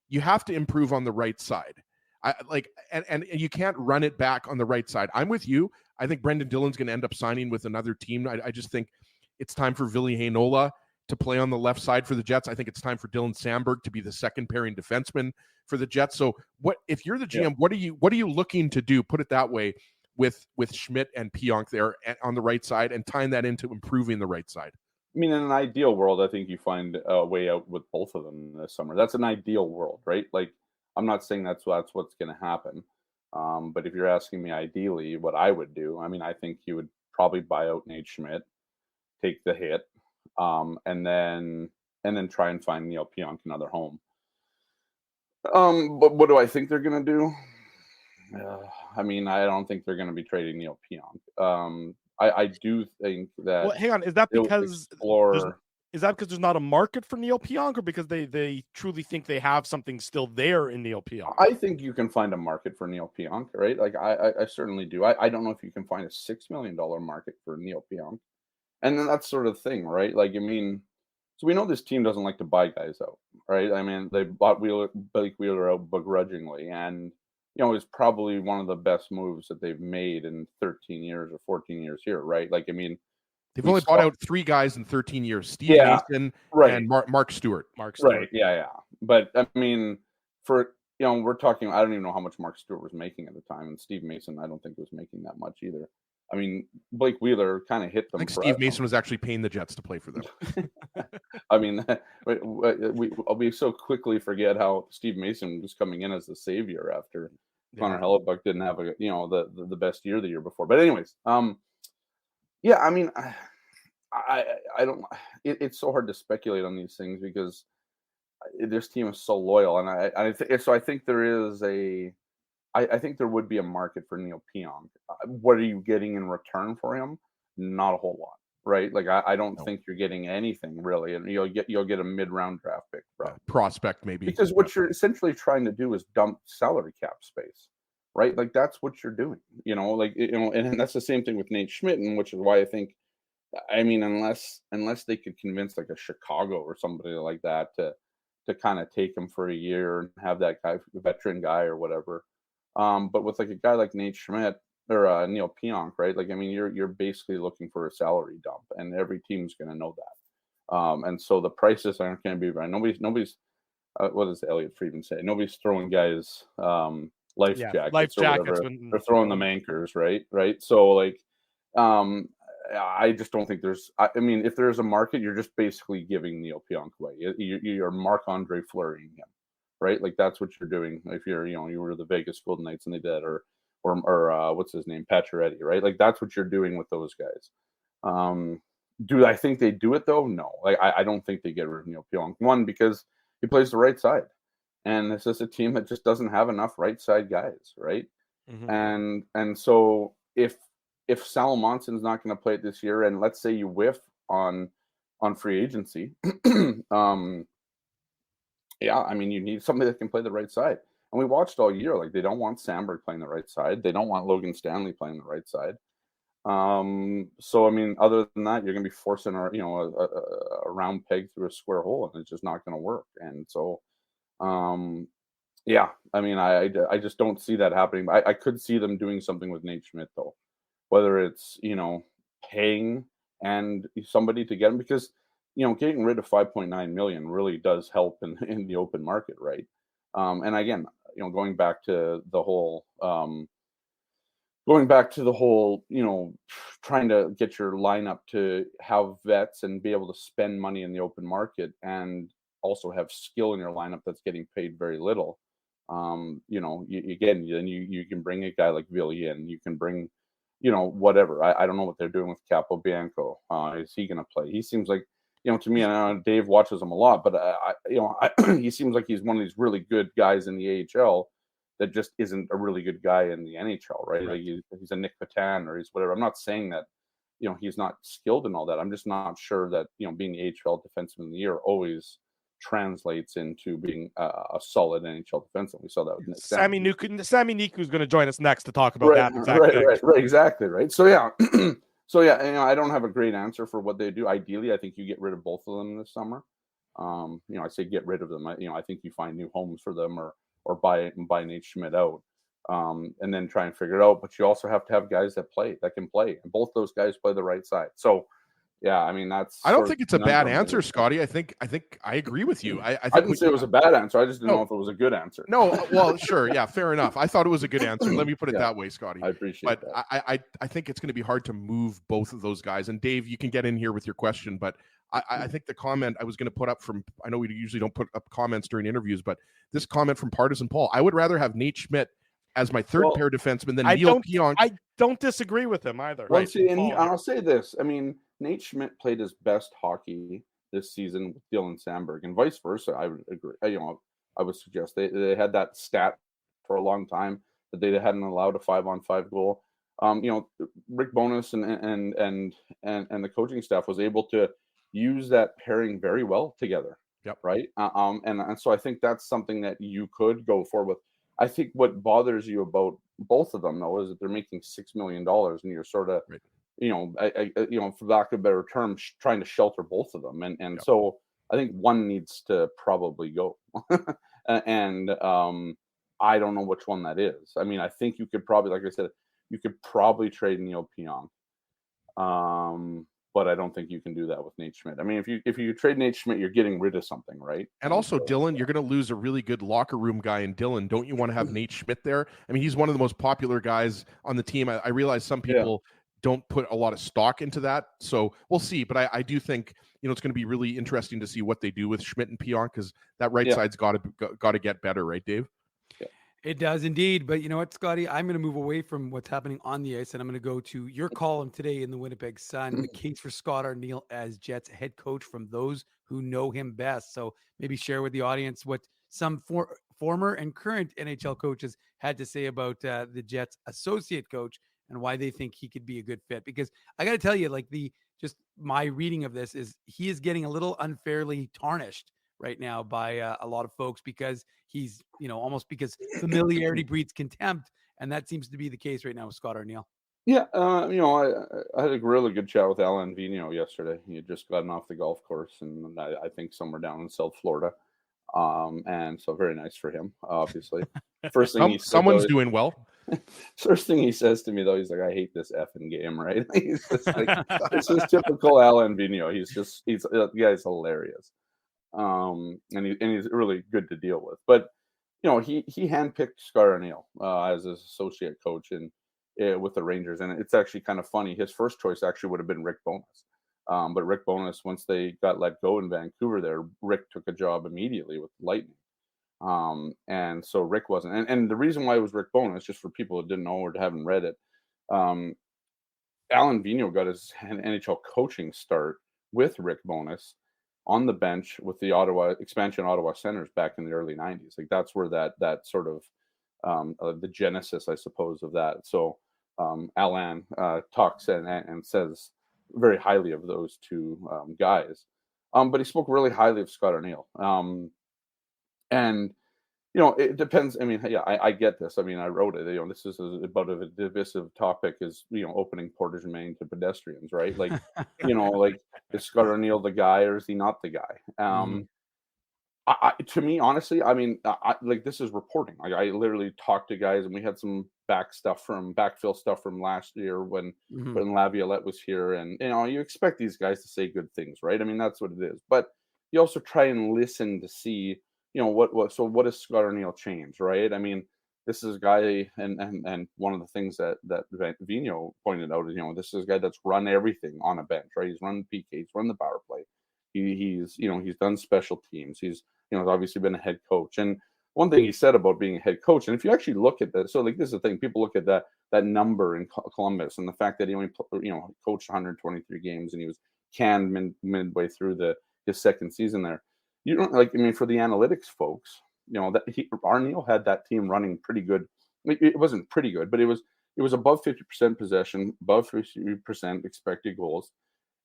you have to improve on the right side. And you can't run it back on the right side. I'm with you. I think Brendan Dillon's going to end up signing with another team. I just think it's time for Ville Heinola to play on the left side for the Jets. I think it's time for Dylan Sandberg to be the second pairing defenseman for the Jets. So what if you're the GM, what are you looking to do? Put it that way with Schmidt and Pionk there on the right side and tying that into improving the right side. I mean, in an ideal world, I think you find a way out with both of them this summer. That's an ideal world, right? Like, I'm not saying that's what's going to happen. But if you're asking me ideally what I would do, I mean, I think you would probably buy out Nate Schmidt, take the hit, and then try and find Neil Pionk another home. But what do I think they're going to do? I mean, I don't think they're going to be trading Neil Pionk. I do think that. Well, hang on. Is that because there's not a market for Neil Pionk, or because they truly think they have something still there in Neil Pionk? I think you can find a market for Neil Pionk, right? Like I certainly do. I don't know if you can find a $6 million market for Neil Pionk, and then that sort of thing, right? Like, I mean, so we know this team doesn't like to buy guys out, right? I mean, they bought Blake Wheeler out begrudgingly, and it was probably one of the best moves that they've made in 13 years or 14 years here, right? Like, I mean, they've only bought out 3 guys in 13 years: Steve Mason, and Mark Stewart. Right? Yeah. But I mean, for we're talking. I don't even know how much Mark Stewart was making at the time, and Steve Mason, I don't think was making that much either. I mean, Blake Wheeler kind of hit them. I think Steve Mason was actually paying the Jets to play for them. I mean, we so quickly forget how Steve Mason was coming in as the savior after Connor Hellebuck didn't have the best year the year before. But anyways, yeah, I mean, I don't. It's so hard to speculate on these things because this team is so loyal, and I think there is I think there would be a market for Neil Pionk. What are you getting in return for him? Not a whole lot, right? Like, I don't think you're getting anything really, and you'll get a mid-round draft pick, prospect maybe, because what you're essentially trying to do is dump salary cap space, right? Like, that's what you're doing, and that's the same thing with Nate Schmidt, and which is why I think, I mean, unless they could convince like a Chicago or somebody like that to kind of take him for a year and have that guy, veteran guy or whatever. But with like a guy like Nate Schmidt or Neil Pionk, right? Like, I mean, you're basically looking for a salary dump, and every team's going to know that. And so the prices aren't going to be right. Nobody's. What does Elliot Friedman say? Nobody's throwing guys life jackets. They're throwing them anchors, right? Right. So like, I just don't think there's. I mean, if there's a market, you're just basically giving Neil Pionk away. You're Marc-Andre Fleurying him. Right, like that's what you're doing. If you're, you were the Vegas Golden Knights and they did, or what's his name, Pacioretty, right? Like that's what you're doing with those guys. Do I think they do it though? No, like I don't think they get rid of Neil Pionk. One, because he plays the right side, and this is a team that just doesn't have enough right side guys, right? Mm-hmm. And so if Sal Monson's not going to play it this year, and let's say you whiff on free agency, yeah, I mean, you need somebody that can play the right side. And we watched all year, like, they don't want Sandberg playing the right side. They don't want Logan Stanley playing the right side. So, I mean, other than that, you're going to be forcing a round peg through a square hole, and it's just not going to work. And so, yeah, I mean, I just don't see that happening. I could see them doing something with Nate Schmidt, though, whether it's, paying and somebody to get him, because getting rid of $5.9 million really does help in the open market, right? And again, going back to the whole going back to the whole, trying to get your lineup to have vets and be able to spend money in the open market and also have skill in your lineup that's getting paid very little. Again, then you can bring a guy like Villiers in, you can bring, whatever. I don't know what they're doing with Capobianco. Is he going to play? He seems like, to me, I know Dave watches him a lot, but he seems like he's one of these really good guys in the AHL that just isn't a really good guy in the NHL, right? Like he's a Nick Patan or he's whatever. I'm not saying that, he's not skilled and all that. I'm just not sure that, being the AHL defenseman of the year always translates into being a solid NHL defenseman. We saw that with Nick Sami Niku is going to join us next to talk about that exact thing. Right, exactly, right. So yeah, I don't have a great answer for what they do. Ideally, I think you get rid of both of them this summer. I say get rid of them. I think you find new homes for them or buy Nate Schmidt out, and then try and figure it out. But you also have to have guys that can play, and both those guys play the right side. So, yeah, I mean that's. I don't think it's a bad answer, Scotty. I think I agree with you. I didn't say it was a bad answer. I just didn't know if it was a good answer. No, well, sure, yeah, fair enough. I thought it was a good answer. Let me put it that way, Scotty. I appreciate that. I think it's going to be hard to move both of those guys. And Dave, you can get in here with your question, but I think the comment I was going to put up from, I know we usually don't put up comments during interviews, but this comment from Partisan Paul, I would rather have Nate Schmidt as my third pair defenseman than Neil Pionk. I don't disagree with him either. Well, see, and I'll say this. I mean, Nate Schmidt played his best hockey this season with Dylan Sandberg, and vice versa. I would agree. I would suggest they had that stat for a long time that they hadn't allowed a 5-on-5 goal. Rick Bowness and the coaching staff was able to use that pairing very well together. Yep. Right. And so I think that's something that you could go for with. I think what bothers you about both of them though is that they're making $6 million, and you're sort of, for lack of a better term, trying to shelter both of them. And so I think one needs to probably go. and I don't know which one that is. I mean, I think you could probably, like I said, you could probably trade Neil Pionk. But I don't think you can do that with Nate Schmidt. I mean, if you trade Nate Schmidt, you're getting rid of something, right? And also, Dylan, you're going to lose a really good locker room guy in Dylan. Don't you want to have Nate Schmidt there? I mean, he's one of the most popular guys on the team. I realize some people don't put a lot of stock into that, so we'll see. But I do think it's going to be really interesting to see what they do with Schmidt and Pionk, because that right side's got to get better, right, Dave? It does indeed. But you know what, Scotty? I'm going to move away from what's happening on the ice, and I'm going to go to your column today in the Winnipeg Sun, the case for Scott Arniel as Jets head coach from those who know him best. So maybe share with the audience what some former and current NHL coaches had to say about the Jets associate coach and why they think he could be a good fit. Because I got to tell you, just my reading of this is he is getting a little unfairly tarnished right now by a lot of folks because he's, almost because familiarity breeds contempt. And that seems to be the case right now with Scott Arniel. Yeah. I had a really good chat with Alan Vigneault yesterday. He had just gotten off the golf course, and I think somewhere down in South Florida. And so very nice for him, obviously. First thing someone's doing well. First thing he says to me though, he's like, "I hate this effing game," right? He's just like, this is typical Alan Vigneault. He's the guy's hilarious. And he's really good to deal with. But he handpicked Scott Arniel as his associate coach with the Rangers, and it's actually kind of funny. His first choice actually would have been Rick Bowness, but Rick Bowness, once they got let go in Vancouver, there Rick took a job immediately with Lightning, and so Rick wasn't. And the reason why it was Rick Bowness, just for people that didn't know or haven't read it, Alan Vigneault got his NHL coaching start with Rick Bowness on the bench with the expansion Ottawa Senators back in the early 90s. Like that's where that sort of the genesis, I suppose, of that. So Alan talks and says very highly of those two guys. But he spoke really highly of Scott Arniel. And it depends. I mean, yeah, I get this. I mean, I wrote it. This is about a divisive topic. Is opening Portage and Main to pedestrians, right? Like, like is Scott Arniel the guy or is he not the guy? To me, honestly, I mean, like this is reporting. Like I literally talked to guys, and we had some backfill stuff from last year when Laviolette was here, and you expect these guys to say good things, right? I mean, that's what it is. But you also try and listen to see. What does Scott Arniel change, right? I mean, this is a guy, and one of the things that Vino pointed out is, this is a guy that's run everything on a bench, right? He's run PK, he's run the power play, he's done special teams, he's obviously been a head coach. And one thing he said about being a head coach, and if you actually look at that, so like this is the thing, people look at that number in Columbus and the fact that he only coached 123 games and he was canned midway through his second season there. You don't for the analytics folks, that Arniel had that team running pretty good. It wasn't pretty good, but it was above 50% possession, above 50% expected goals.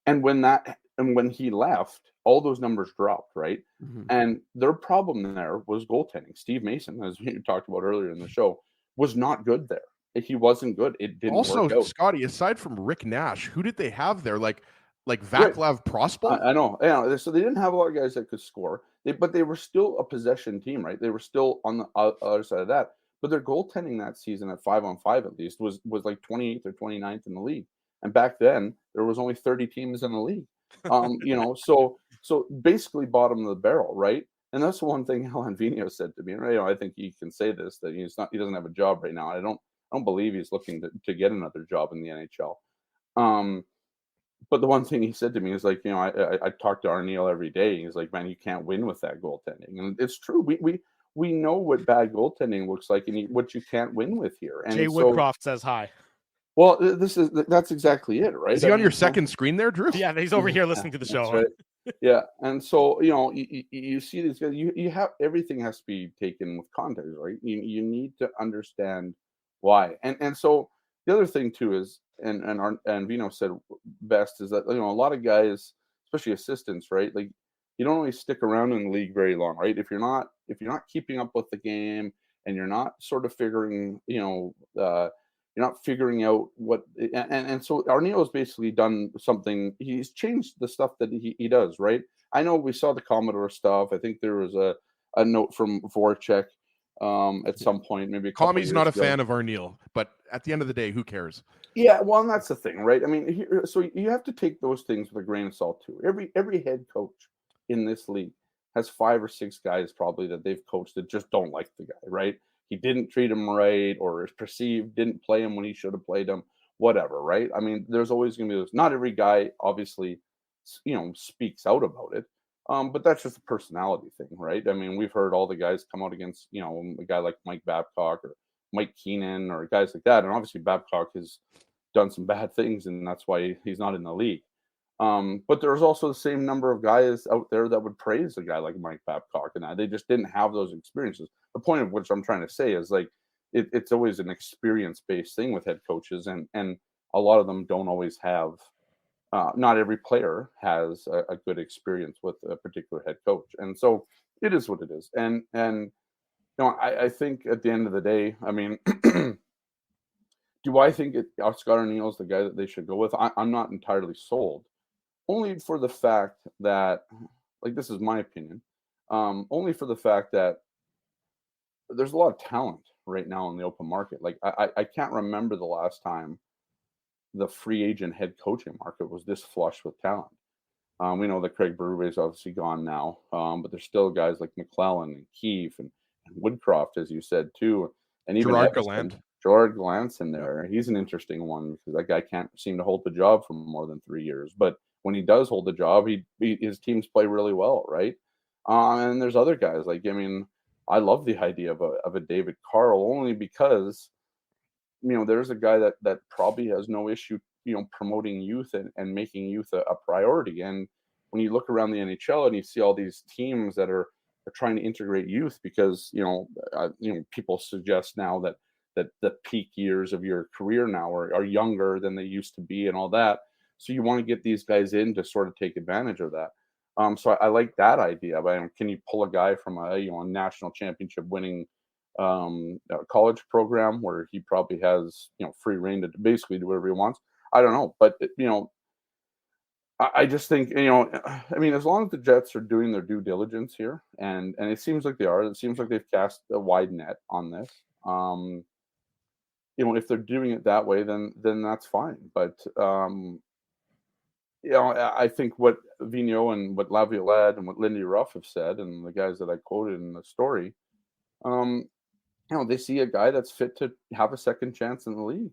And when he left, all those numbers dropped, right? Mm-hmm. And their problem there was goaltending. Steve Mason, as we talked about earlier in the show, was not good there. He wasn't good. It didn't work out. Scotty, aside from Rick Nash, who did they have there? Like Vaclav Prospal? I know. Yeah. So they didn't have a lot of guys that could score, but they were still a possession team, right? They were still on the other side of that. But their goaltending that season at 5-on-5 at least was like 28th or 29th in the league. And back then there was only 30 teams in the league. So basically bottom of the barrel, right? And that's the one thing Alain Vigneault said to me. Right? I think he can say this, that he doesn't have a job right now. I don't believe he's looking to get another job in the NHL. But the one thing he said to me is like, I talk to Arniel every day. He's like, man, you can't win with that goaltending. And it's true. We know what bad goaltending looks like and what you can't win with here. And Jay Woodcroft says hi. Well, that's exactly it, right? Is he on your second screen there, Drew? Yeah, he's over here listening to the show. Right. Yeah, and so you see these guys. You have everything has to be taken with context, right? You need to understand why. And so the other thing too is, and Vino said best, is that a lot of guys, especially assistants, right? Like you don't always stick around in the league very long, right? If you're not keeping up with the game and you're not sort of figuring, you're not figuring out what, and so Arniel has basically done something. He's changed the stuff that he does, right? I know we saw the Commodore stuff. I think there was a note from Voracek at some point, maybe. Tommy's not a fan of Arniel, but at the end of the day, who cares? Yeah, well, and that's the thing, right? I mean, so you have to take those things with a grain of salt too. Every head coach in this league has 5 or 6 guys probably that they've coached that just don't like the guy, right? He didn't treat him right, or is perceived didn't play him when he should have played him, whatever, right? I mean, there's always going to be those. Not every guy, obviously, speaks out about it, but that's just a personality thing, right? I mean, we've heard all the guys come out against, a guy like Mike Babcock or Mike Keenan or guys like that, and obviously Babcock has done some bad things, and that's why he's not in the league. But there's also the same number of guys out there that would praise a guy like Mike Babcock, and they just didn't have those experiences. The point of which I'm trying to say is like it's always an experience-based thing with head coaches, and a lot of them don't always have. Not every player has a good experience with a particular head coach, and so it is what it is. And I think at the end of the day, I mean. Do I think Scott Arniel is the guy that they should go with? I'm not entirely sold. Only for the fact that, like, this is my opinion, only for the fact that there's a lot of talent right now in the open market. Like, I can't remember the last time the free agent head coaching market was this flush with talent. We know that Craig Berube is obviously gone now, but there's still guys like McClellan and Keefe and Woodcroft, as you said, too. And even Gerard Gallant's in there. He's an interesting one because that guy can't seem to hold the job for more than 3 years. But when he does hold the job, his teams play really well, right? And there's other guys I love the idea of a David Carl only because there's a guy that probably has no issue promoting youth and making youth a priority. And when you look around the NHL and you see all these teams that are trying to integrate youth because people suggest now that the peak years of your career now are younger than they used to be and all that. So you want to get these guys in to sort of take advantage of that. So I like that idea. But can you pull a guy from a national championship winning college program where he probably has free reign to basically do whatever he wants? I don't know, but I just think as long as the Jets are doing their due diligence here, and it seems like they are. It seems like they've cast a wide net on this. If they're doing it that way, then that's fine. But I think what Vigneault and what Laviolette and what Lindy Ruff have said, and the guys that I quoted in the story, they see a guy that's fit to have a second chance in the league.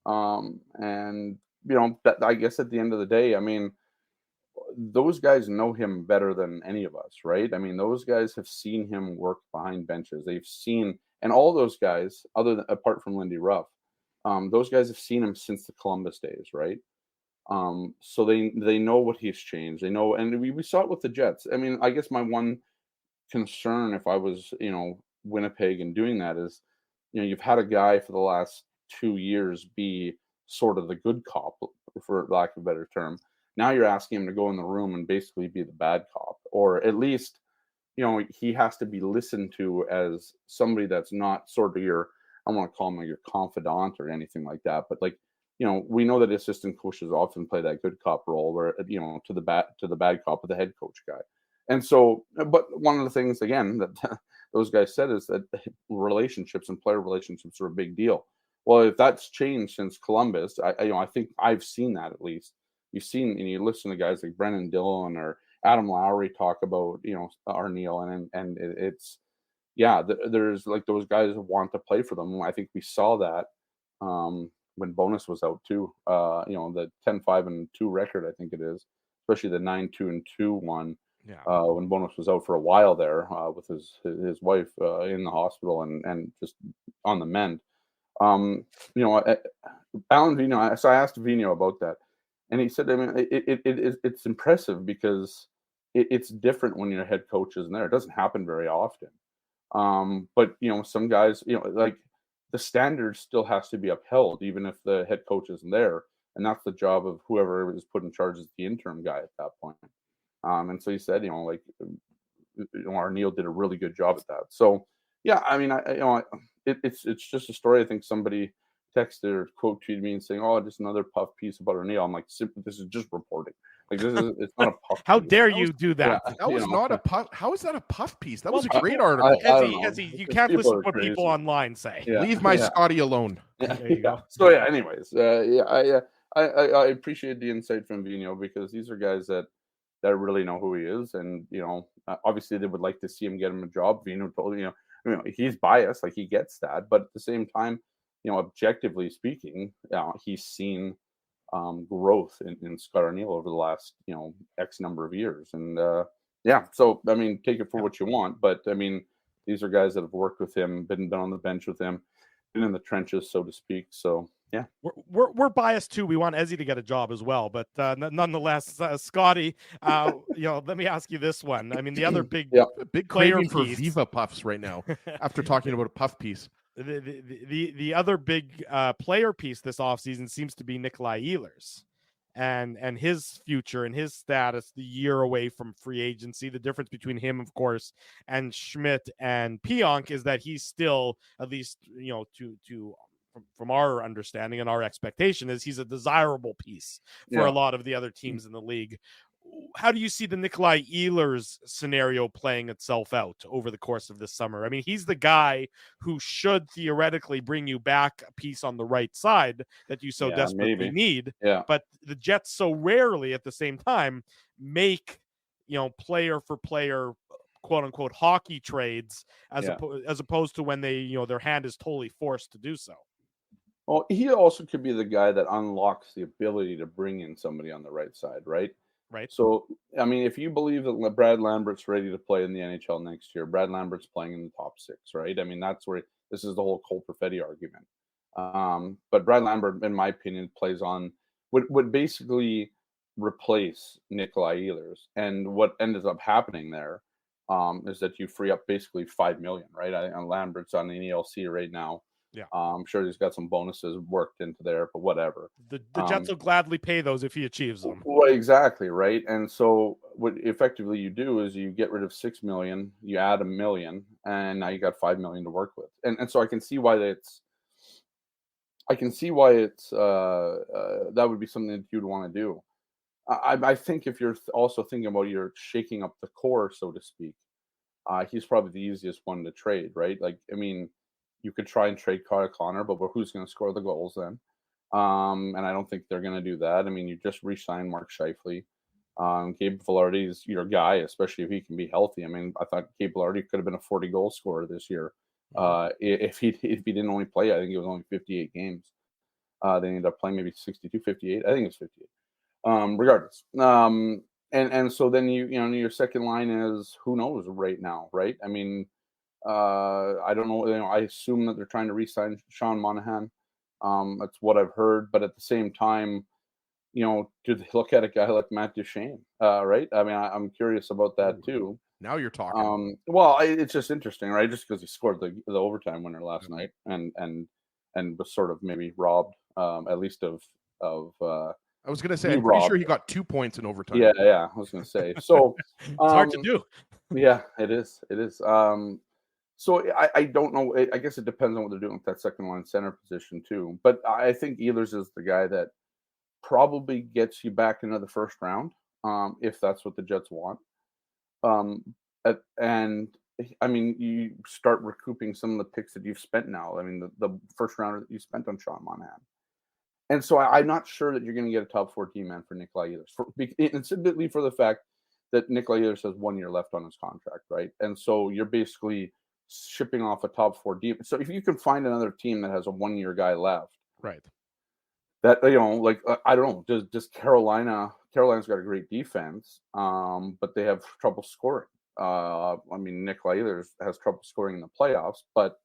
And that, I guess at the end of the day, I mean, those guys know him better than any of us, right? I mean, those guys have seen him work behind benches. They've seen, and all those guys, apart from Lindy Ruff, those guys have seen him since the Columbus days, right? So they know what he's changed. They know, and we saw it with the Jets. I mean, I guess my one concern, if I was, Winnipeg and doing that, is, you've had a guy for the last 2 years be sort of the good cop, for lack of a better term. Now you're asking him to go in the room and basically be the bad cop, or at least, he has to be listened to as somebody that's not sort of your, I don't want to call him like your confidant or anything like that, but like, we know that assistant coaches often play that good cop role where, to the bad cop of the head coach guy. And so, but one of the things, again, that those guys said is that relationships and player relationships are a big deal. Well, if that's changed since Columbus, I think I've seen that at least. You've seen, and you listen to guys like Brendan Dillon or Adam Lowry talk about, Arniel, and it's, there's like those guys who want to play for them. I think we saw that when Bonus was out too. The 10-5-2 record, I think it is, especially the 9-2-2 one. Yeah. When Bonus was out for a while there with his wife in the hospital and just on the mend. Alan Vigneault. So I asked Vigneault about that, and he said, I mean, it's impressive because it's different when your head coach isn't there. It doesn't happen very often. But some guys, like the standard still has to be upheld, even if the head coach isn't there, and that's the job of whoever is put in charge as the interim guy at that point. And so he said, Arniel did a really good job at that. So, yeah, I mean, it's just a story. I think somebody texted or quote tweeted me and saying, "Oh, just another puff piece about Arniel." I'm like, simply, this is just reporting. Like, it's not a puff. How piece. dare you do that? Yeah, that was not a puff. How is that a puff piece? That was a great article. You can't listen to what people online say. Yeah. Leave my Scotty alone. There you go. So yeah. Anyways, I appreciate the insight from Vigneault, because these are guys that really know who he is, and obviously they would like to see him get him a job. Vigneault told he's biased, like he gets that, but at the same time, objectively speaking, he's seen growth in Scott Arniel over the last X number of years, and so I mean, take it for what you want, but I mean, these are guys that have worked with him, been on the bench with him, been in the trenches, so to speak. So yeah, we're biased too. We want Ezzy to get a job as well, but nonetheless, Scotty, let me ask you this one. I mean, the other big craving for Viva puffs right now after talking about a puff piece. The other big player piece this offseason seems to be Nikolai Ehlers and his future and his status the year away from free agency. The difference between him, of course, and Schmidt and Pionk is that he's still, at least from our understanding and our expectation, is he's a desirable piece for a lot of the other teams in the league. How do you see the Nikolai Ehlers scenario playing itself out over the course of this summer? I mean, he's the guy who should theoretically bring you back a piece on the right side that you so desperately need. Yeah. But the Jets so rarely at the same time make, player for player, quote unquote, hockey trades as opposed to when they, their hand is totally forced to do so. Well, he also could be the guy that unlocks the ability to bring in somebody on the right side, right? Right. So, I mean, if you believe that Brad Lambert's ready to play in the NHL next year, Brad Lambert's playing in the top 6, right? I mean, that's where this is the whole Cole Perfetti argument. But Brad Lambert, in my opinion, would basically replace Nikolai Ehlers. And what ends up happening there is that you free up basically $5 million, right? Lambert's on the ELC right now. Yeah, I'm sure he's got some bonuses worked into there, but whatever. The Jets will gladly pay those if he achieves them. Well, exactly, right. And so what effectively you do is you get rid of $6 million, you add $1 million, and now you got $5 million to work with. And so I can see why it's that would be something that you'd want to do. I think if you're also thinking about you're shaking up the core, so to speak, he's probably the easiest one to trade, right? Like, I mean, you could try and trade Kyle Connor, but who's going to score the goals then? And I don't think they're going to do that. I mean, you just re-signed Mark Scheifele. Gabe Vilardi is your guy, especially if he can be healthy. I mean, I thought Gabe Vilardi could have been a 40-goal scorer this year If he didn't only play, I think it was only 58 games. They ended up playing maybe 62, 58. I think it's 58. Regardless. And so then your second line is who knows right now, right? I mean, I don't know. I assume that they're trying to re-sign Sean Monahan. That's what I've heard. But at the same time, do they look at a guy like Matt Duchene? Right? I mean, I'm curious about that too. Now you're talking. Well, it's just interesting, right? Just because he scored the overtime winner last night, and was sort of maybe robbed, at least of. I was gonna say, I'm pretty sure he got 2 points in overtime. Yeah, I was gonna say. So it's hard to do. Yeah, it is. So I don't know. I guess it depends on what they're doing with that second line center position too. But I think Ehlers is the guy that probably gets you back into the first round, if that's what the Jets want. And I mean, you start recouping some of the picks that you've spent now. I mean, the first rounder that you spent on Sean Monahan. And so I'm not sure that you're going to get a top 4 team man for Nikolai Ehlers. And simply for the fact that Nikolai Ehlers has 1 year left on his contract, right? And so you're basically shipping off a top 4 deal. So if you can find another team that has a 1 year guy left, right? That like I don't know, does Carolina's got a great defense, but they have trouble scoring. I mean, Nikolai Ehlers has trouble scoring in the playoffs, but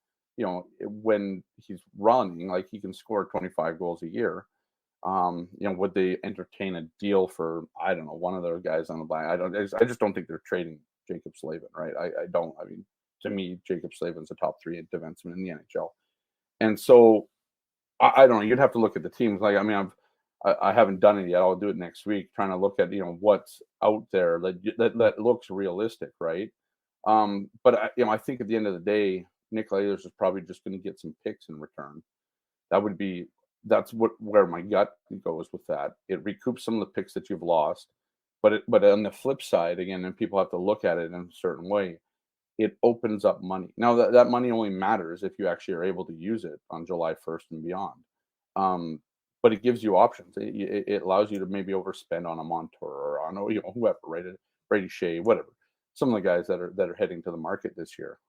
when he's running, like he can score 25 goals a year. Would they entertain a deal for, I don't know, one of those guys on the line? I just don't think they're trading Jacob Slavin, right? I don't. I mean, to me, Jacob Slavin's a top 3 defenseman in the NHL. And so I don't know. You'd have to look at the teams. Like, I mean, I haven't done it yet. I'll do it next week, trying to look at, what's out there that looks realistic, right? But I think at the end of the day, Nikolai Ehlers is probably just going to get some picks in return. That's where my gut goes with that. It recoups some of the picks that you've lost, but on the flip side, again, and people have to look at it in a certain way, it opens up money. Now that money only matters if you actually are able to use it on July 1st and beyond. But it gives you options. It allows you to maybe overspend on a Montour or on whoever, right? Brady Shea, whatever. Some of the guys that are heading to the market this year.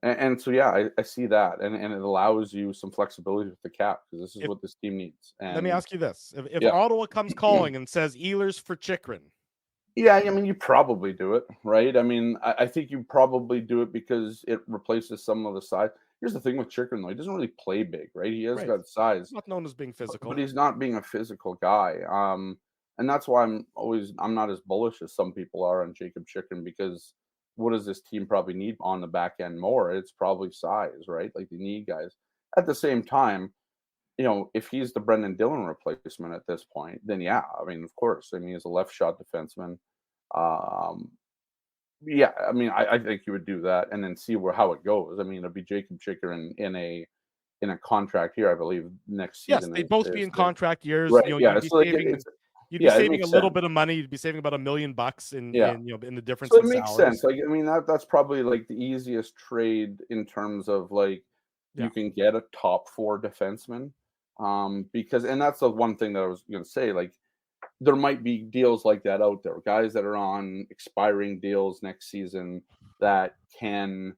And so, yeah, I see that. And it allows you some flexibility with the cap, because this is what this team needs. And let me ask you this. If Ottawa comes calling and says Ehlers for Chychrun. Yeah, I mean, you probably do it, right? I mean, I think you probably do it because it replaces some of the size. Here's the thing with Chychrun, though. He doesn't really play big, right? He has got size. He's not known as being physical. But he's not being a physical guy. And that's why I'm not as bullish as some people are on Jacob Chychrun, because what does this team probably need on the back end more? It's probably size, right? Like, they need guys. At the same time, if he's the Brendan Dillon replacement at this point, then yeah, I mean, of course. I mean, he's a left shot defenseman. Yeah, I mean, I think you would do that and then see how it goes. I mean, it'll be Jacob Chychrun in a contract here, I believe, next season. Yes, they'd both be in contract years. Right. You'd be saving a little bit of money. You'd be saving about $1 million in the difference. So it makes sense. Like, I mean, that's probably like the easiest trade in terms of like you can get a top 4 defenseman. Because, and that's the one thing that I was going to say, like, there might be deals like that out there, guys that are on expiring deals next season that you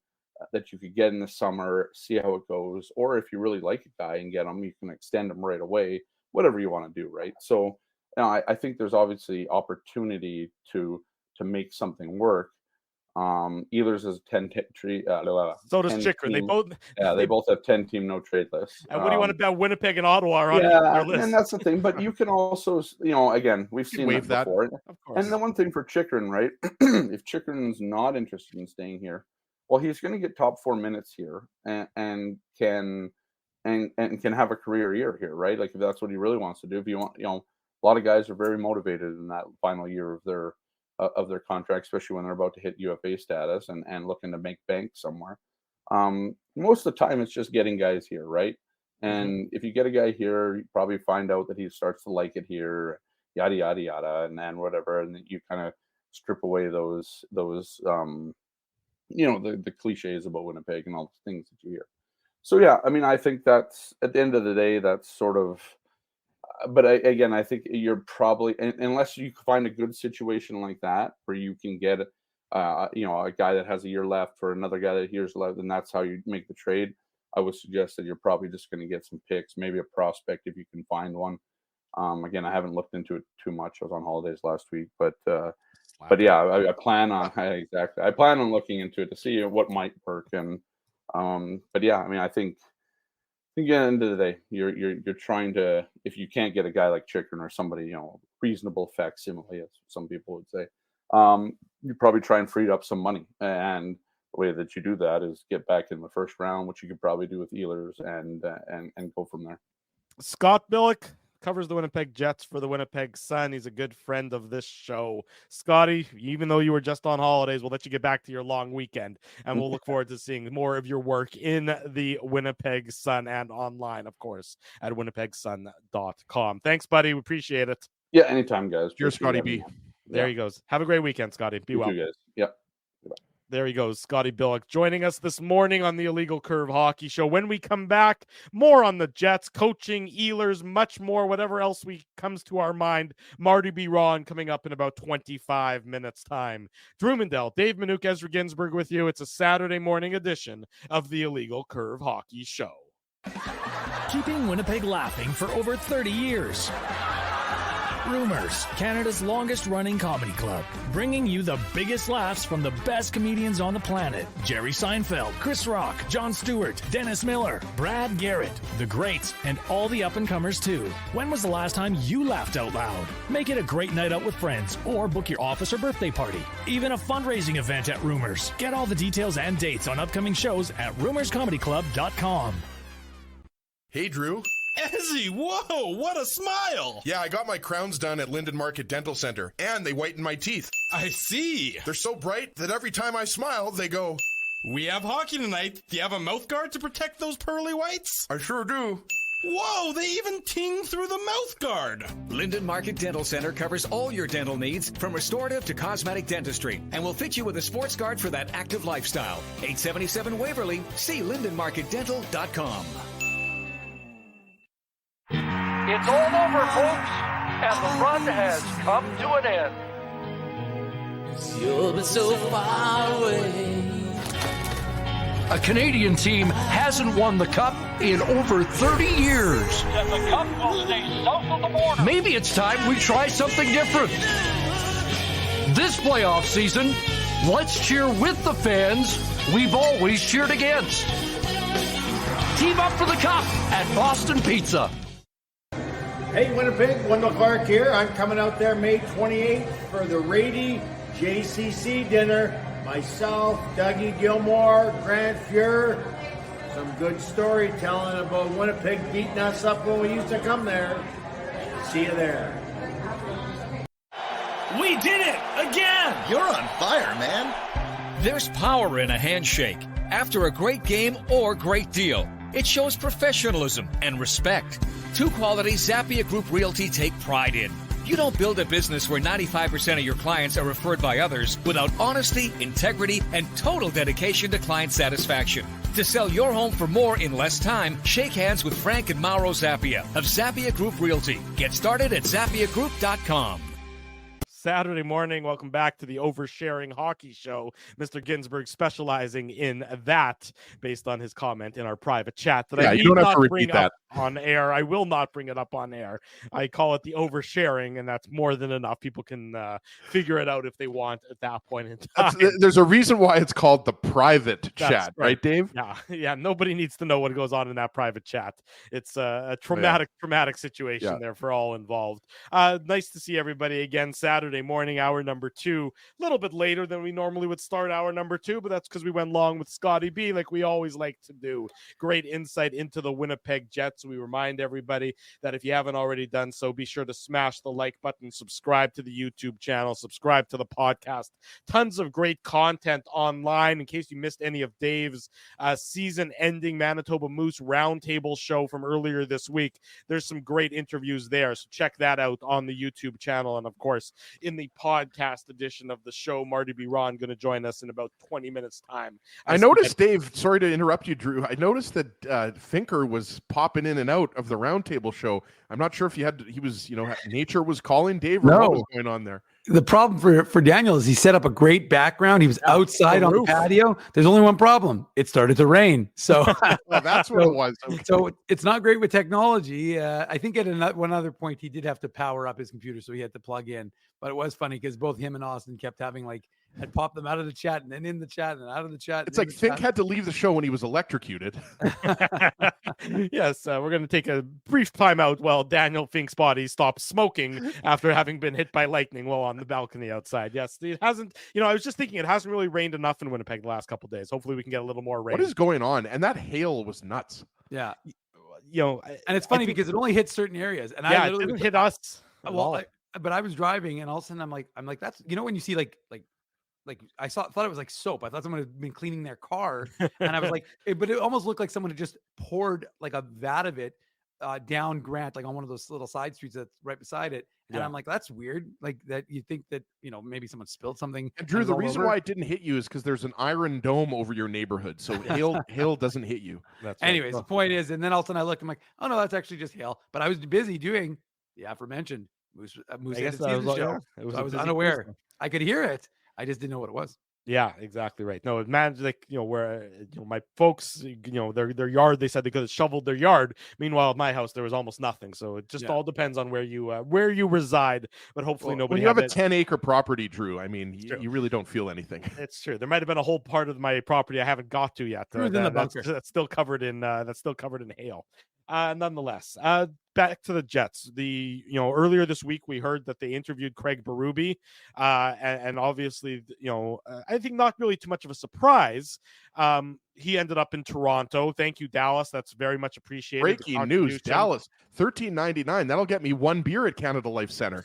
could get in the summer, see how it goes, or if you really like a guy and get him, you can extend him right away, whatever you want to do, right? So I think there's obviously opportunity to make something work. Ehlers is 10 tree. So does Chychrun. They both have 10-team no trade lists. And what do you want about Winnipeg and Ottawa are on their list? And that's the thing. But you can also, again, we've seen that before. Of course. And the one thing for Chychrun, right? If Chychrun's not interested in staying here, well, he's going to get top 4 minutes here and can have a career year here, right? Like, if that's what he really wants to do. If you want, a lot of guys are very motivated in that final year of their contract, especially when they're about to hit UFA status and looking to make bank somewhere. Most of the time, it's just getting guys here, right? And if you get a guy here, you probably find out that he starts to like it here, yada yada yada, and then whatever, and then you kind of strip away those the cliches about Winnipeg and all the things that you hear. So yeah, I mean, I think that's, at the end of the day, that's sort of. But I think you're probably, unless you find a good situation like that where you can get a guy that has a year left for another guy that years left, and that's how you make the trade. I would suggest that you're probably just going to get some picks, maybe a prospect if you can find one. Again, I haven't looked into it too much. I was on holidays last week, but yeah, I plan on exactly. I plan on looking into it to see what might work. And but yeah, I mean, I think at the end of the day, you're trying to, if you can't get a guy like Chychrun or somebody, reasonable facsimile, as some people would say, you probably try and free up some money. And the way that you do that is get back in the first round, which you could probably do with Ehlers, and go from there. Scott Billeck covers the Winnipeg Jets for the Winnipeg Sun. He's a good friend of this show. Scotty, even though you were just on holidays, we'll let you get back to your long weekend, and we'll look forward to seeing more of your work in the Winnipeg Sun and online, of course, at winnipegsun.com. Thanks, buddy. We appreciate it. Yeah, anytime, guys. You're Scotty B. There he goes. Have a great weekend, Scotty. Be well. You guys. Yep. There he goes, Scotty Billeck, joining us this morning on the Illegal Curve Hockey Show. When we come back, more on the Jets, coaching, Ehlers, much more, whatever else comes to our mind. Marty B. Ron coming up in about 25 minutes' time. Drew Mandel, Dave Minuk, Ezra Ginsburg with you. It's a Saturday morning edition of the Illegal Curve Hockey Show. Keeping Winnipeg laughing for over 30 years. Rumors, Canada's longest-running comedy club, bringing you the biggest laughs from the best comedians on the planet. Jerry Seinfeld, Chris Rock, Jon Stewart, Dennis Miller, Brad Garrett, the greats, and all the up-and-comers too. When was the last time you laughed out loud? Make it a great night out with friends, or book your office or birthday party. Even a fundraising event at Rumors. Get all the details and dates on upcoming shows at rumorscomedyclub.com. Hey, Drew. Ezzy, whoa, what a smile! Yeah, I got my crowns done at Linden Market Dental Center, and they whiten my teeth. I see. They're so bright that every time I smile, they go... We have hockey tonight. Do you have a mouth guard to protect those pearly whites? I sure do. Whoa, they even ting through the mouth guard. Linden Market Dental Center covers all your dental needs, from restorative to cosmetic dentistry, and will fit you with a sports guard for that active lifestyle. 877 Waverly. See lindenmarketdental.com. It's all over, folks, and the run has come to an end. You'll be so far away. A Canadian team hasn't won the Cup in over 30 years. And the Cup will stay south of the border. Maybe it's time we try something different. This playoff season, let's cheer with the fans we've always cheered against. Team up for the Cup at Boston Pizza. Hey Winnipeg, Wendell Clark here. I'm coming out there May 28th for the Rady JCC dinner. Myself, Dougie Gilmore, Grant Fuhr. Some good storytelling about Winnipeg beating us up when we used to come there. See you there. We did it again! You're on fire, man. There's power in a handshake after a great game or great deal. It shows professionalism and respect. Two qualities Zappia Group Realty take pride in. You don't build a business where 95% of your clients are referred by others without honesty, integrity, and total dedication to client satisfaction. To sell your home for more in less time, shake hands with Frank and Mauro Zappia of Zappia Group Realty. Get started at ZappiaGroup.com. Saturday morning. Welcome back to the Oversharing Hockey Show. Mr. Ginsburg specializing in that based on his comment in our private chat that I need not bring up on air. I will not bring it up on air. I call it the oversharing, and that's more than enough. People can figure it out if they want at that point in time. There's a reason why it's called the private chat, right, Dave? Yeah. Nobody needs to know what goes on in that private chat. It's a traumatic situation there for all involved. Nice to see everybody again Saturday morning, hour number 2. A little bit later than we normally would start hour number 2, but that's because we went long with Scotty B like we always like to do. Great insight into the Winnipeg Jets. We remind everybody that if you haven't already done so, be sure to smash the like button, subscribe to the YouTube channel, subscribe to the podcast. Tons of great content online in case you missed any of Dave's season-ending Manitoba Moose roundtable show from earlier this week. There's some great interviews there, so check that out on the YouTube channel. And of course, in the podcast edition of the show, Marty B. Ron going to join us in about 20 minutes time. I noticed, Dave, sorry to interrupt you, Drew. I noticed that Finker was popping in and out of the roundtable show. I'm not sure if he was, nature was calling Dave or what was going on there. The problem for Daniel is he set up a great background. He was outside on the patio. There's only one problem. It started to rain. So well, that's what it was. Okay. So it's not great with technology. I think at one other point he did have to power up his computer, so he had to plug in. But it was funny because both him and Austin kept having had popped them out of the chat and then in the chat and out of the chat. It's like Fink had to leave the show when he was electrocuted. Yes, we're going to take a brief timeout while Daniel Fink's body stops smoking after having been hit by lightning while on the balcony outside. Yes, it hasn't, I was just thinking it hasn't really rained enough in Winnipeg the last couple of days. Hopefully we can get a little more rain. What is going on? And that hail was nuts. Yeah. And it's funny because it only hit certain areas. And it didn't hit us. But I was driving and all of a sudden I'm like, that's, when you see like I thought it was like soap. I thought someone had been cleaning their car, and I was like, but it almost looked like someone had just poured like a vat of it down Grant, like on one of those little side streets that's right beside it. And I'm like, that's weird. Like that, you think that maybe someone spilled something. And Drew, the reason why it didn't hit you is because there's an iron dome over your neighborhood, so hail doesn't hit you. That's anyways. The point is, and then all of a sudden I looked, I'm like, oh no, that's actually just hail. But I was busy doing the aforementioned Moose show. I was unaware. Person. I could hear it. I just didn't know what it was. Yeah, exactly right. No, imagine where my folks, their yard, they said they could have shoveled their yard. Meanwhile, at my house, there was almost nothing. So it just all depends on where you reside. But hopefully nobody. When you have a 10-acre property, Drew, I mean, you really don't feel anything. It's true. There might have been a whole part of my property I haven't got to yet. That's still covered in hail. Nonetheless, back to the Jets. Earlier this week we heard that they interviewed Craig Berube, and obviously, I think not really too much of a surprise. He ended up in Toronto. Thank you, Dallas. That's very much appreciated. Breaking news, Dallas, $13.99. That'll get me one beer at Canada Life Center.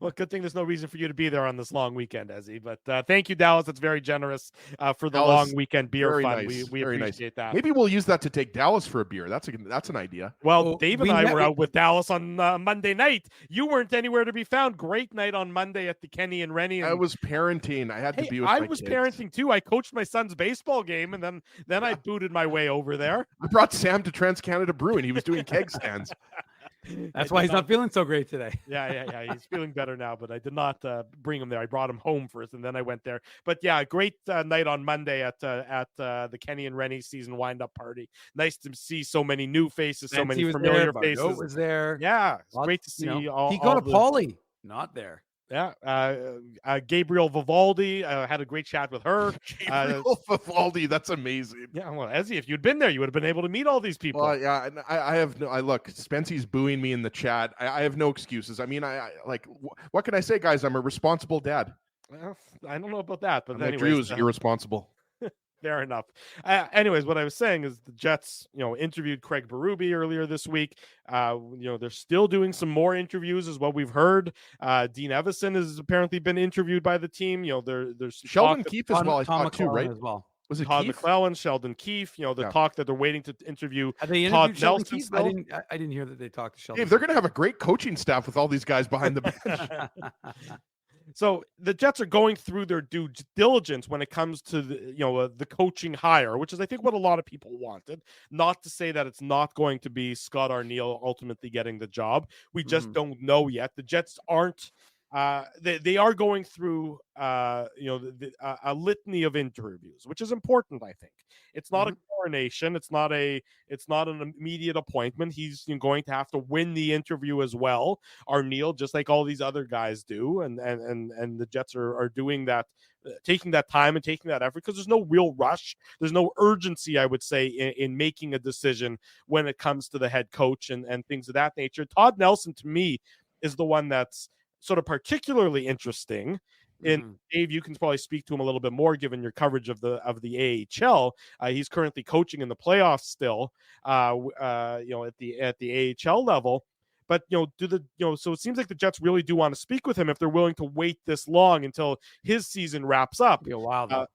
Well, good thing there's no reason for you to be there on this long weekend, Ezzy. But thank you, Dallas. That's very generous for the Dallas, long weekend beer fun. Nice. We appreciate that. Maybe we'll use that to take Dallas for a beer. That's an idea. Well, Dave and I were out with Dallas on Monday night. You weren't anywhere to be found. Great night on Monday at the Kenny and Rennie. I was parenting. I had to be with my kids. Parenting too. I coached my son's baseball game, and then I booted my way over there. I brought Sam to Trans-Canada Brewing. He was doing keg stands. That's why he's not feeling so great today. Yeah. He's feeling better now, but I did not bring him there. I brought him home first, and then I went there. But yeah, great night on Monday at the Kenny and Rennie season wind-up party. Nice to see so many new faces, so many familiar faces. Bardo was there. Yeah, it's great to see all. He got a Paulie, not there. Yeah, Gabriel Vivaldi, had a great chat with her. Gabriel Vivaldi, that's amazing. Yeah, well, Ezzy, if you'd been there, you would have been able to meet all these people. Well, yeah, I have no. Look, Spency's booing me in the chat. I have no excuses. I mean, what can I say, guys? I'm a responsible dad. Well, I don't know about that, but anyways, Drew's irresponsible. Fair enough. Anyways, what I was saying is the Jets, interviewed Craig Berube earlier this week. They're still doing some more interviews, is what we've heard. Dean Evison has apparently been interviewed by the team. There's Sheldon Keefe as well. I thought too, right? As well. Was it Todd McClellan, Sheldon Keefe? Talk that they're waiting to interview Todd Nelson. I didn't hear that they talked to Sheldon. Dave, they're going to have a great coaching staff with all these guys behind the bench. So the Jets are going through their due diligence when it comes to the coaching hire, which is, I think, what a lot of people wanted. Not to say that it's not going to be Scott Arniel ultimately getting the job. We just don't know yet. The Jets aren't. They are going through a litany of interviews, which is important. I think it's not a coronation. It's not an immediate appointment. He's going to have to win the interview as well, Arniel, just like all these other guys do, and the Jets are doing that, taking that time and taking that effort, because there's no real rush. There's no urgency, I would say, in making a decision when it comes to the head coach and things of that nature. Todd Nelson, to me, is the one that's sort of particularly interesting. And Dave, you can probably speak to him a little bit more given your coverage of the AHL. He's currently coaching in the playoffs still, at the AHL level. But so it seems like the Jets really do want to speak with him if they're willing to wait this long until his season wraps up. It'll be a while.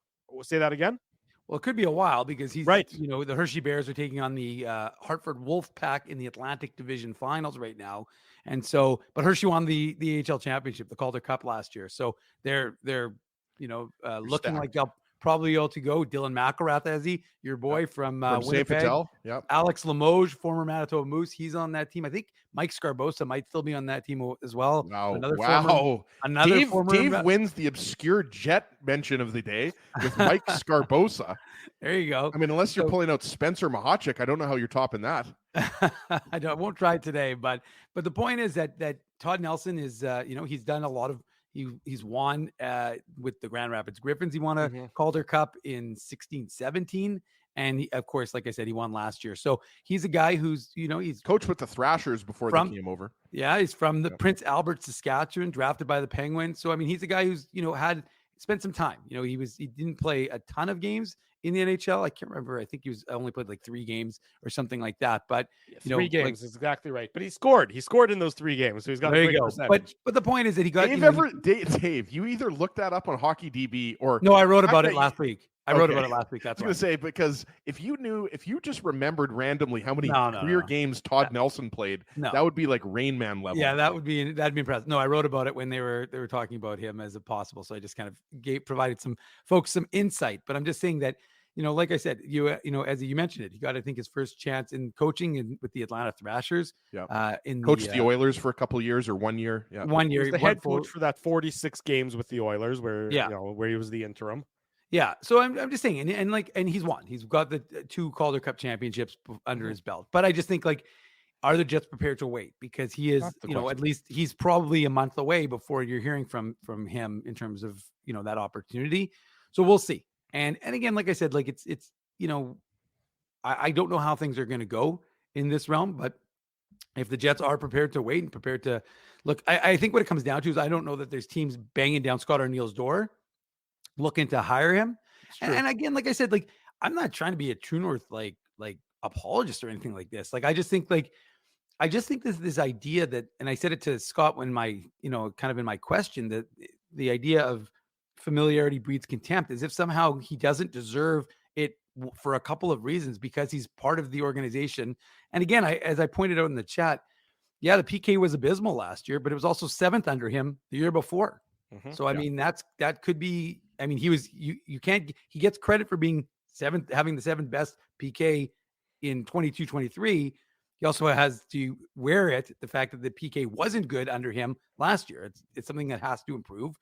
Say that again. Well, it could be a while because he's right. The Hershey Bears are taking on the Hartford Wolf Pack in the Atlantic Division Finals right now. And so, but Hershey won the AHL championship, the Calder Cup last year. So they're looking like they'll probably all to go. Dylan McElrath, Ezzy, your boy from Winnipeg. Yep. Alex Limoges, former Manitoba Moose, he's on that team. I think Mike Scarbosa might still be on that team as well. Wow. Dave wins the obscure Jet mention of the day with Mike Scarbosa. There you go. I mean, unless you're pulling out Spencer Mahachik, I don't know how you're topping that. I won't try it today, but the point is that Todd Nelson is, he's done a lot of, he's won with the Grand Rapids Griffins. He won a Calder Cup in 16-17. And he, of course, like I said, he won last year. So he's a guy who's, he's coached with the Thrashers before they came over. Yeah. He's from the Prince Albert, Saskatchewan, drafted by the Penguins. So, I mean, he's a guy who's, spent some time, he didn't play a ton of games in the NHL. I can't remember. I think he only played like 3 games or something like that. But 3 games is exactly right. But he scored in those 3 games. So he's got there a you go. percentage. But the point is that he got Dave, you either looked that up on Hockey DB or no, I wrote about it last week. I wrote about it last week. That's what I was going to say, because if you just remembered randomly how many career games Todd Nelson played, that would be like Rain Man level. Yeah, that'd be impressive. No, I wrote about it when they were talking about him as a possible. So I just kind of provided some folks some insight. But I'm just saying that, like I said, as you mentioned it, he got, I think, his first chance in coaching with the Atlanta Thrashers. Yeah. Coached the Oilers for a couple of years or 1 year. Yeah. 1 year. He was the head coach for that 46 games with the Oilers where he was the interim. Yeah, so I'm just saying, and he's won. He's got the 2 Calder Cup championships under his belt. But I just think, are the Jets prepared to wait? Because he is, at least he's probably a month away before you're hearing from him in terms of that opportunity. So we'll see. And again, like I said, it's I don't know how things are going to go in this realm, but if the Jets are prepared to wait and prepared to look, I think what it comes down to is I don't know that there's teams banging down Scott Arniel's door looking to hire him. And again, like I said, I'm not trying to be a True North like apologist or anything like this. I just think this idea that, and I said it to Scott when my kind of in my question, that the idea of familiarity breeds contempt, as if somehow he doesn't deserve it for a couple of reasons because he's part of the organization. And again, as I pointed out in the chat, the PK was abysmal last year, but it was also 7th under him the year before. So I mean, that could be. I mean, he gets credit for being 7th, having the 7th best PK in 22-23. He also has to wear it, the fact that the PK wasn't good under him last year. It's something that has to improve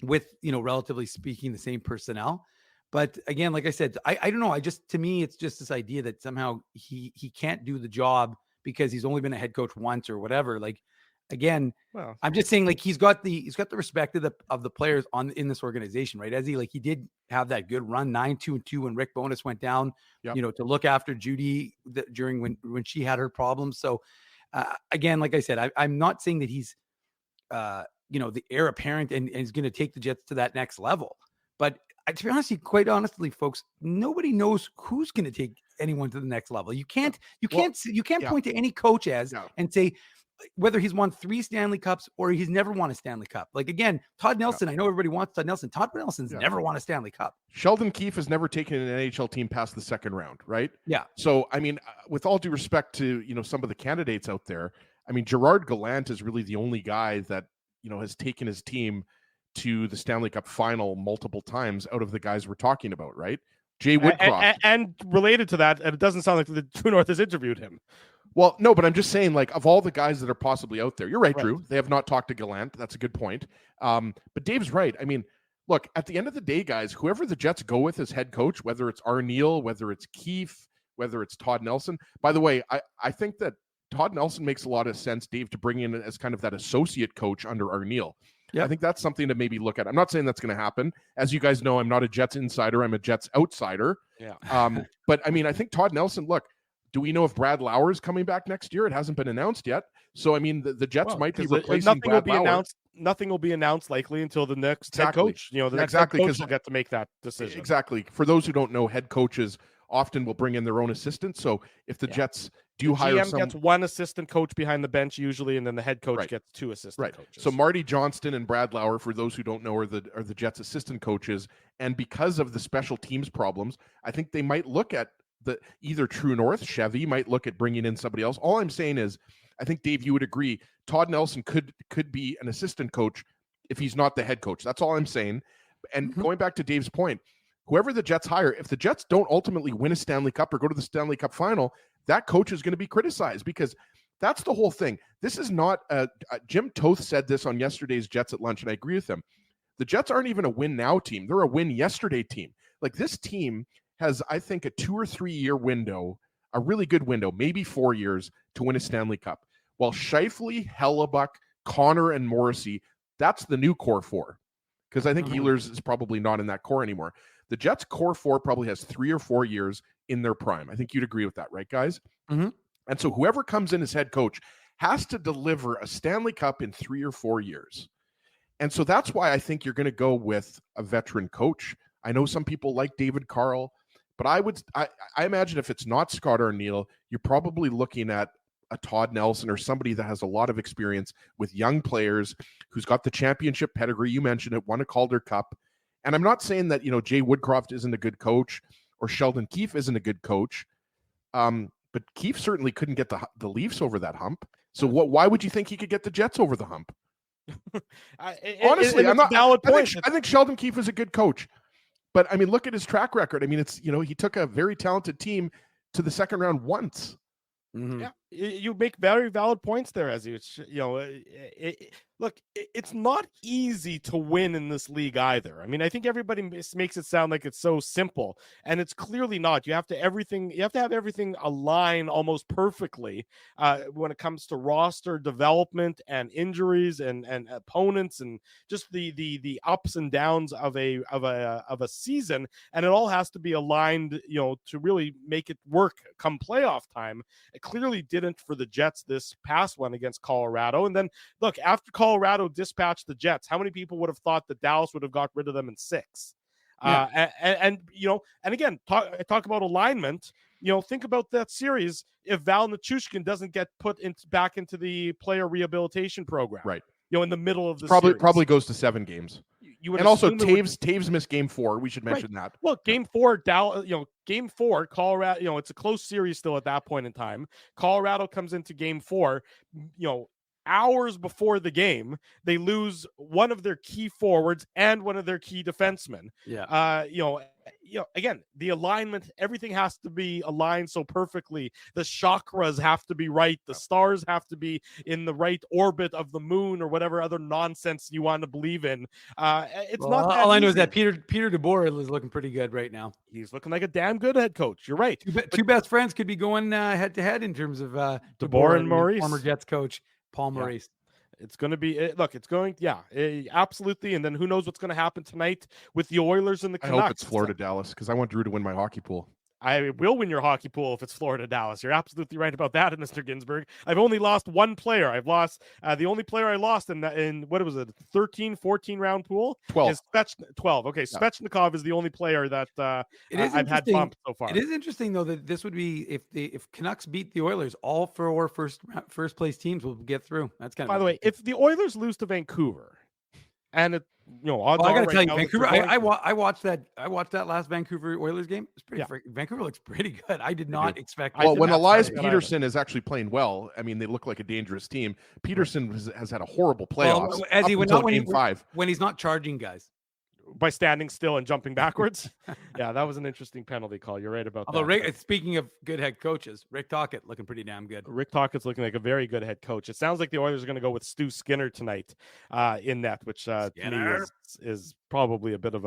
with, relatively speaking, the same personnel. But again, like I said, I don't know. To me, it's just this idea that somehow he can't do the job because he's only been a head coach once or whatever. Again, I'm just saying, he's got the respect of the players in this organization, right? As he did have that good run 9-2-2 when Rick Bowness went down, to look after Judy during when she had her problems. So again, like I said, I'm not saying that he's the heir apparent and is going to take the Jets to that next level. But to be honest, quite honestly, folks, nobody knows who's going to take anyone to the next level. You can't point to any coach and say whether he's won 3 Stanley Cups or he's never won a Stanley Cup. Again, Todd Nelson, I know everybody wants Todd Nelson. Todd Nelson's never won a Stanley Cup. Sheldon Keefe has never taken an NHL team past the 2nd round, right? Yeah. So, I mean, with all due respect to, some of the candidates out there, I mean, Gerard Gallant is really the only guy that, has taken his team to the Stanley Cup final multiple times out of the guys we're talking about, right? Jay Woodcroft. And related to that, it doesn't sound like the True North has interviewed him. Well, no, but I'm just saying, of all the guys that are possibly out there, you're right, Drew. They have not talked to Gallant. That's a good point. But Dave's right. I mean, look, at the end of the day, guys, whoever the Jets go with as head coach, whether it's Arniel, whether it's Keefe, whether it's Todd Nelson. By the way, I think that Todd Nelson makes a lot of sense, Dave, to bring in as kind of that associate coach under Arniel. I think that's something to maybe look at. I'm not saying that's going to happen. As you guys know, I'm not a Jets insider. I'm a Jets outsider. But I mean, I think Todd Nelson, look, do we know if Brad Lauer is coming back next year? It hasn't been announced yet. So, I mean, the Jets might be replacing Brad Lauer. Nothing will be announced likely until the next head coach. The next head coach will get to make that decision. Exactly. For those who don't know, head coaches often will bring in their own assistant. So if the Jets do hire GM gets one assistant coach behind the bench usually, and then the head coach gets 2 assistant coaches. So Marty Johnston and Brad Lauer, for those who don't know, are the Jets assistant coaches. And because of the special teams problems, I think they might look at either True North, Chevy might look at bringing in somebody else. All I'm saying is, I think, Dave, you would agree, Todd Nelson could be an assistant coach if he's not the head coach. That's all I'm saying. And going back to Dave's point, whoever the Jets hire, if the Jets don't ultimately win a Stanley Cup or go to the Stanley Cup final, that coach is going to be criticized, because that's the whole thing. This is not Jim Toth said this on yesterday's Jets at Lunch, and I agree with him. The Jets aren't even a win now team. They're a win yesterday team. Like, this team has, I think, a 2 or 3 year window, a really good window, maybe 4 years, to win a Stanley Cup. While Scheifele, Hellebuck, Connor, and Morrissey, that's the new core four. Because I think Ehlers is probably not in that core anymore. The Jets core four probably has 3 or 4 years in their prime. I think you'd agree with that, right, guys? Mm-hmm. And so whoever comes in as head coach has to deliver a Stanley Cup in 3 or 4 years. And so that's why I think you're going to go with a veteran coach. I know some people like David Carl, but I imagine if it's not Scott Arniel, you're probably looking at a Todd Nelson or somebody that has a lot of experience with young players, who's got the championship pedigree. You mentioned it, won a Calder Cup. And I'm not saying that, Jay Woodcroft isn't a good coach or Sheldon Keefe isn't a good coach. But Keefe certainly couldn't get the Leafs over that hump. So why would you think he could get the Jets over the hump? Honestly, I'm not. Valid point. I think Sheldon Keefe is a good coach, but I mean, look at his track record. I mean, it's he took a very talented team to the second round once. Mm-hmm. Yeah, you make very valid points there, as look, it's not easy to win in this league either. I mean, I think everybody makes it sound like it's so simple, and it's clearly not. You have to have everything align almost perfectly when it comes to roster development and injuries and opponents and just the ups and downs of a season, and it all has to be aligned, to really make it work come playoff time. It clearly didn't for the Jets this past one against Colorado, and then look, after Colorado dispatched the Jets, how many people would have thought that Dallas would have got rid of them in 6? Yeah. And again, talk about alignment. Think about that series if Val Nichushkin doesn't get put back into the player rehabilitation program, right? In the middle of the series. Probably goes to 7 games. And also Taves missed game 4. We should mention that. Well, game 4, Dallas, game 4, Colorado, it's a close series still at that point in time. Colorado comes into game 4, hours before the game, they lose one of their key forwards and one of their key defensemen. Yeah. Again, the alignment, everything has to be aligned so perfectly. The chakras have to be right. The stars have to be in the right orbit of the moon or whatever other nonsense you want to believe in. It's not that all I know easy. is that Peter DeBoer is looking pretty good right now. He's looking like a damn good head coach. You're right. Two best friends could be going head to head in terms of DeBoer and Maurice, former Jets coach Paul Maurice. It's going to be absolutely. And then who knows what's going to happen tonight with the Oilers and the Canucks. I hope it's Florida Dallas, because I want Drew to win my hockey pool. I will win your hockey pool if it's Florida Dallas. You're absolutely right about that, Mr. Ginsburg. I've only lost one player. I've lost the only player I lost in what was it, 13, 14 round pool? 12. Is 12. Okay, yeah. Svechnikov is the only player that I've had bumped so far. It is interesting though that this would be if Canucks beat the Oilers, all 4 first place teams will get through. That's kind of. By the way, if the Oilers lose to Vancouver, and it. I gotta tell you, Vancouver. I watched that. I watched that last Vancouver Oilers game. It's pretty. Yeah. Vancouver looks pretty good. I did not expect. Well, when Elias Peterson is actually playing well, I mean, they look like a dangerous team. Peterson has had a horrible playoffs. As he went out game 5 when he's not charging guys by standing still and jumping backwards. Yeah, that was an interesting penalty call. You're right about that. Speaking of good head coaches, Rick Tocchet looking pretty damn good. Rick Tocchet's looking like a very good head coach. It sounds like the Oilers are going to go with Stu Skinner tonight in that, which to me is probably a bit of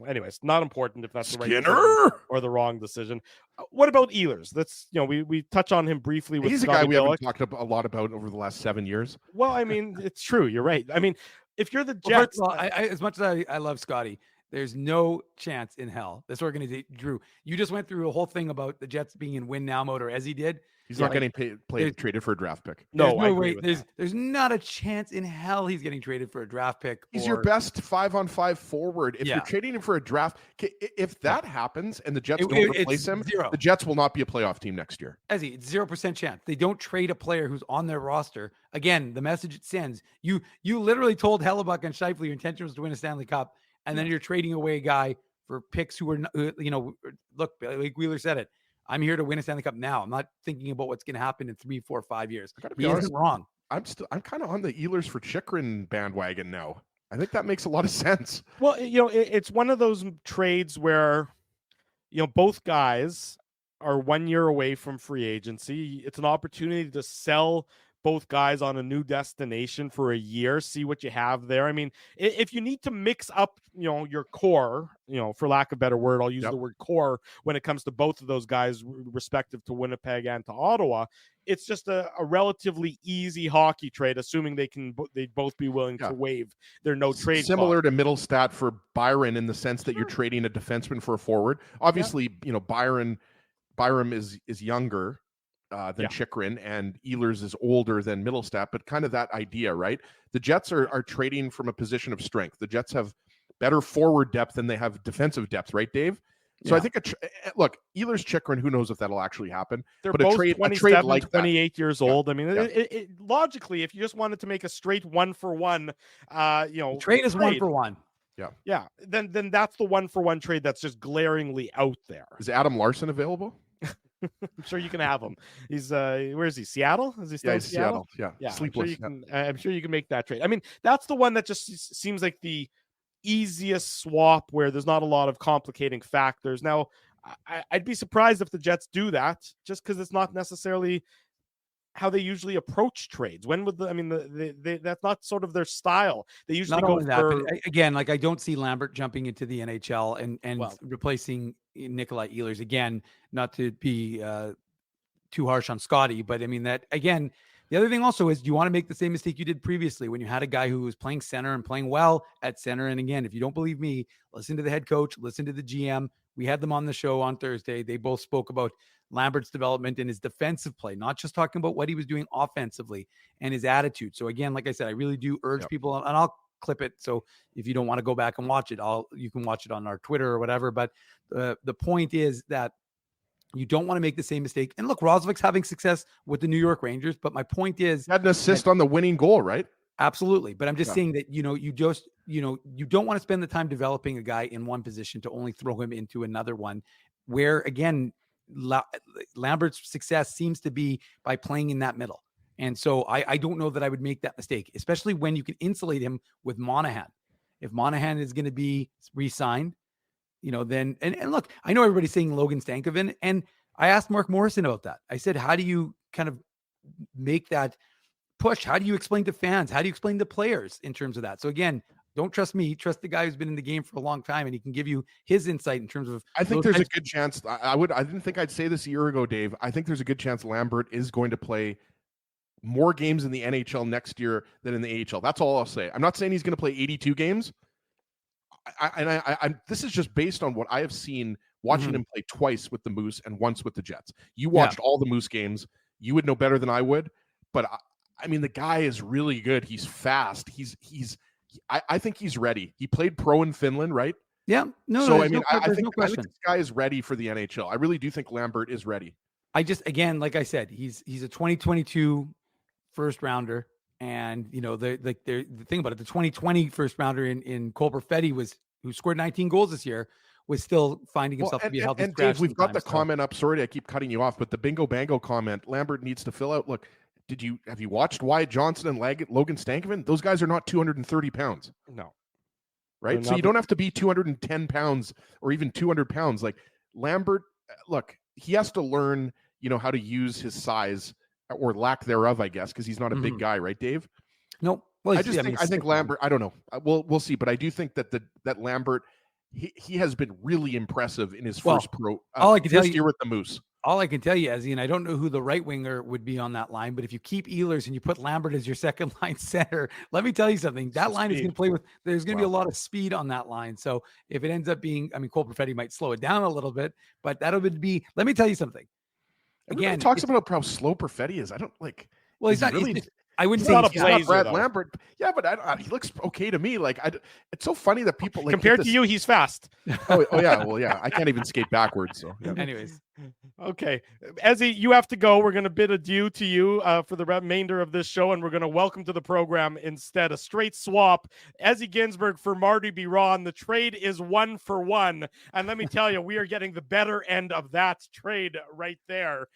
anyways, not important if that's the right decision or the wrong decision. What about Ehlers? That's we touch on him briefly. With He's a guy we haven't talked a lot about over the last 7 years. Well, I mean, it's true. You're right. I mean, if you're the Jets, as much as I love Scotty, there's no chance in hell this organization. Drew, you just went through a whole thing about the Jets being in win now mode, or as he did. He's not getting traded for a draft pick. No way. There's not a chance in hell he's getting traded for a draft pick. He's your best 5-on-5 forward. If you're trading him for a draft, if that happens and the Jets don't replace him, the Jets will not be a playoff team next year. Ezzy, it's 0% chance. They don't trade a player who's on their roster. Again, the message it sends. You literally told Hellebuck and Scheifele your intention was to win a Stanley Cup, and then you're trading away a guy for picks who are, look, like Wheeler said it. I'm here to win a Stanley Cup now. I'm not thinking about what's going to happen in 3, 4, 5 years. He isn't wrong. I'm kind of on the Ehlers for Chychrun bandwagon now. I think that makes a lot of sense. Well, it's one of those trades where, both guys are 1 year away from free agency. It's an opportunity to sell both guys on a new destination for a year, see what you have there. I mean, if you need to mix up, your core, for lack of a better word, I'll use the word core when it comes to both of those guys, respective to Winnipeg and to Ottawa. It's just a relatively easy hockey trade, assuming they'd both be willing to waive their no trade. Similar to Middlestat for Byron in the sense that you're trading a defenseman for a forward. Obviously, Byron is younger than Chychrun, and Ehlers is older than Middlestat, but kind of that idea, right? The Jets are trading from a position of strength. The Jets have better forward depth than they have defensive depth, right, Dave? So I think look, Ehlers, Chychrun, who knows if that'll actually happen? They're but both a trade 27, like 28 years old. I mean, it, logically, if you just wanted to make a straight 1-for-1, trade is 1-for-1. Yeah. Then that's the 1-for-1 trade that's just glaringly out there. Is Adam Larson available? I'm sure you can have him. He's where is he? Seattle? Is he still in Seattle? Yeah. Sleepless. I'm sure you can make that trade. I mean, that's the one that just seems like the easiest swap where there's not a lot of complicating factors. Now, I'd be surprised if the Jets do that, just because it's not necessarily how they usually approach trades. When would that's not sort of their style. They usually not go only for that, but again, like I don't see Lambert jumping into the NHL and replacing Nikolai Ehlers again. Not to be too harsh on Scotty, but I mean that again. The other thing also is, do you want to make the same mistake you did previously when you had a guy who was playing center and playing well at center? And again, if you don't believe me, listen to the head coach, listen to the GM. We had them on the show on Thursday. They both spoke about Lambert's development in his defensive play, not just talking about what he was doing offensively and his attitude. So again, like I said, I really do urge people, and I'll clip it. So if you don't want to go back and watch it, you can watch it on our Twitter or whatever. But the point is that you don't want to make the same mistake. And look, Roslovic's having success with the New York Rangers, but my point is, he had an assist on the winning goal, right? Absolutely. But I'm just saying that, you don't want to spend the time developing a guy in one position to only throw him into another one where, again, Lambert's success seems to be by playing in that middle. And so I don't know that I would make that mistake, especially when you can insulate him with Monahan. If Monahan is going to be re-signed, then, and look, I know everybody's saying Logan Stankoven, and I asked Mark Morrison about that. I said, how do you kind of make that push? How do you explain to fans? How do you explain to players in terms of that? So again, don't trust me. Trust the guy who's been in the game for a long time, and he can give you his insight in terms of. I think there's a good chance. I didn't think I'd say this a year ago, Dave. I think there's a good chance Lambert is going to play more games in the NHL next year than in the AHL. That's all I'll say. I'm not saying he's going to play 82 games. This is just based on what I have seen watching him play twice with the Moose and once with the Jets. You watched all the Moose games. You would know better than I would, but I mean, the guy is really good. He's fast. I think he's ready. He played pro in Finland, right? Yeah. No. So I think this guy is ready for the NHL. I really do think Lambert is ready. Again, like I said, he's a 2022 first rounder. And, the thing about it, the 2020 first rounder in Cole Perfetti who scored 19 goals this year, was still finding himself to be a healthy scratch. Dave, we've got the comment up. Sorry, I keep cutting you off, but the Bingo Bango comment, Lambert needs to fill out. Look, have you watched Wyatt Johnson and Logan Stankoven? Those guys are not 230 pounds. No. Right? So you don't have to be 210 pounds or even 200 pounds. Like Lambert, look, he has to learn, how to use his size or lack thereof, I guess, because he's not a big guy, right, Dave? No. Well, I think Lambert, I don't know. We'll see, but I do think that that Lambert, he has been really impressive in his first year with the Moose. All I can tell you, Ezzy, and I don't know who the right winger would be on that line, but if you keep Ehlers and you put Lambert as your second line center, let me tell you something. That line is going to play with. There's going to be a lot of speed on that line. So if it ends up being, Cole Perfetti might slow it down a little bit, but that'll be. Let me tell you something. Again, talks about how slow Perfetti is. I don't like. Well, he's not. Really, I wouldn't say he's not Brad Lambert. Yeah, but he looks okay to me. Like, it's so funny that people compared to you, he's fast. Oh yeah, well yeah. I can't even skate backwards. So yeah. Anyways, Okay, Ezzy, you have to go. We're going to bid adieu to you for the remainder of this show, and we're going to welcome to the program instead a straight swap. Ezzy Ginsberg for Marty Biron. The trade is 1-for-1, and let me tell you, we are getting the better end of that trade right there.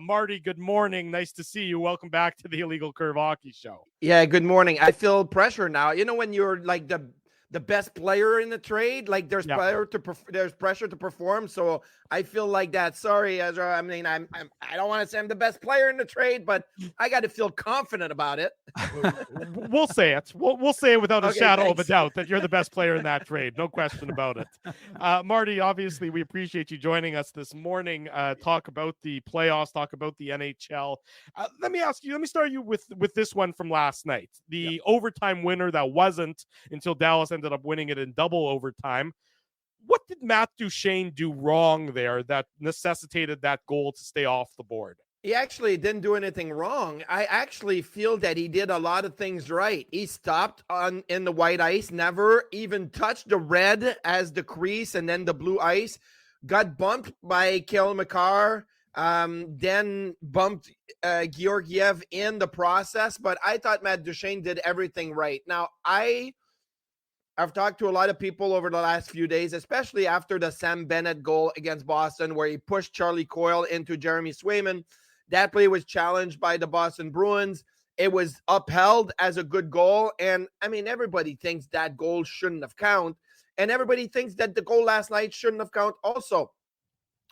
Marty, good morning. Nice to see you. Welcome back to the Illegal Curve Hockey Show. Yeah, good morning. I feel pressure now. You know, when you're like the best player in the trade, like there's pressure to perform. So I feel like that. Sorry, Ezra. I mean, I don't want to say I'm the best player in the trade, but I got to feel confident about it. We'll say it. We'll say it without a shadow of a doubt that you're the best player in that trade. No question about it. Marty, obviously, we appreciate you joining us this morning. Talk about the playoffs. Talk about the NHL. Let me start you with this one from last night. The overtime winner that wasn't until Dallas ended up winning it in double overtime. What did Matt Duchene do wrong there that necessitated that goal to stay off the board? He actually didn't do anything wrong. I actually feel that he did a lot of things right. He stopped in the white ice, never even touched the red as the crease and then the blue ice. Got bumped by Cale Makar, then bumped Georgiev in the process. But I thought Matt Duchene did everything right. Now, I've talked to a lot of people over the last few days, especially after the Sam Bennett goal against Boston, where he pushed Charlie Coyle into Jeremy Swayman. That play was challenged by the Boston Bruins. It was upheld as a good goal. And I mean, everybody thinks that goal shouldn't have counted. And everybody thinks that the goal last night shouldn't have counted also.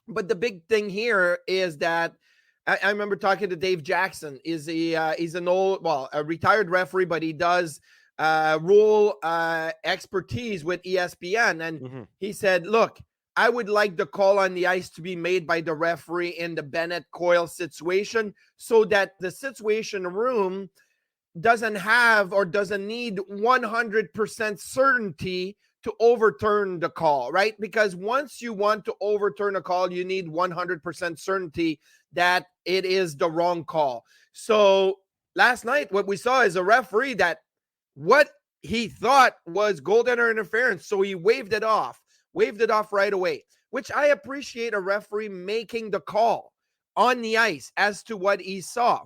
But the big thing here is that I remember talking to Dave Jackson. He's a retired referee, but he does rule expertise with ESPN. And he said, look, I would like the call on the ice to be made by the referee in the Bennett Coyle situation so that the situation room doesn't need 100% certainty to overturn the call, right? Because once you want to overturn a call, you need 100% certainty that it is the wrong call. So last night, what we saw is a referee that what he thought was goaltender interference. So he waved it off right away, which I appreciate a referee making the call on the ice as to what he saw.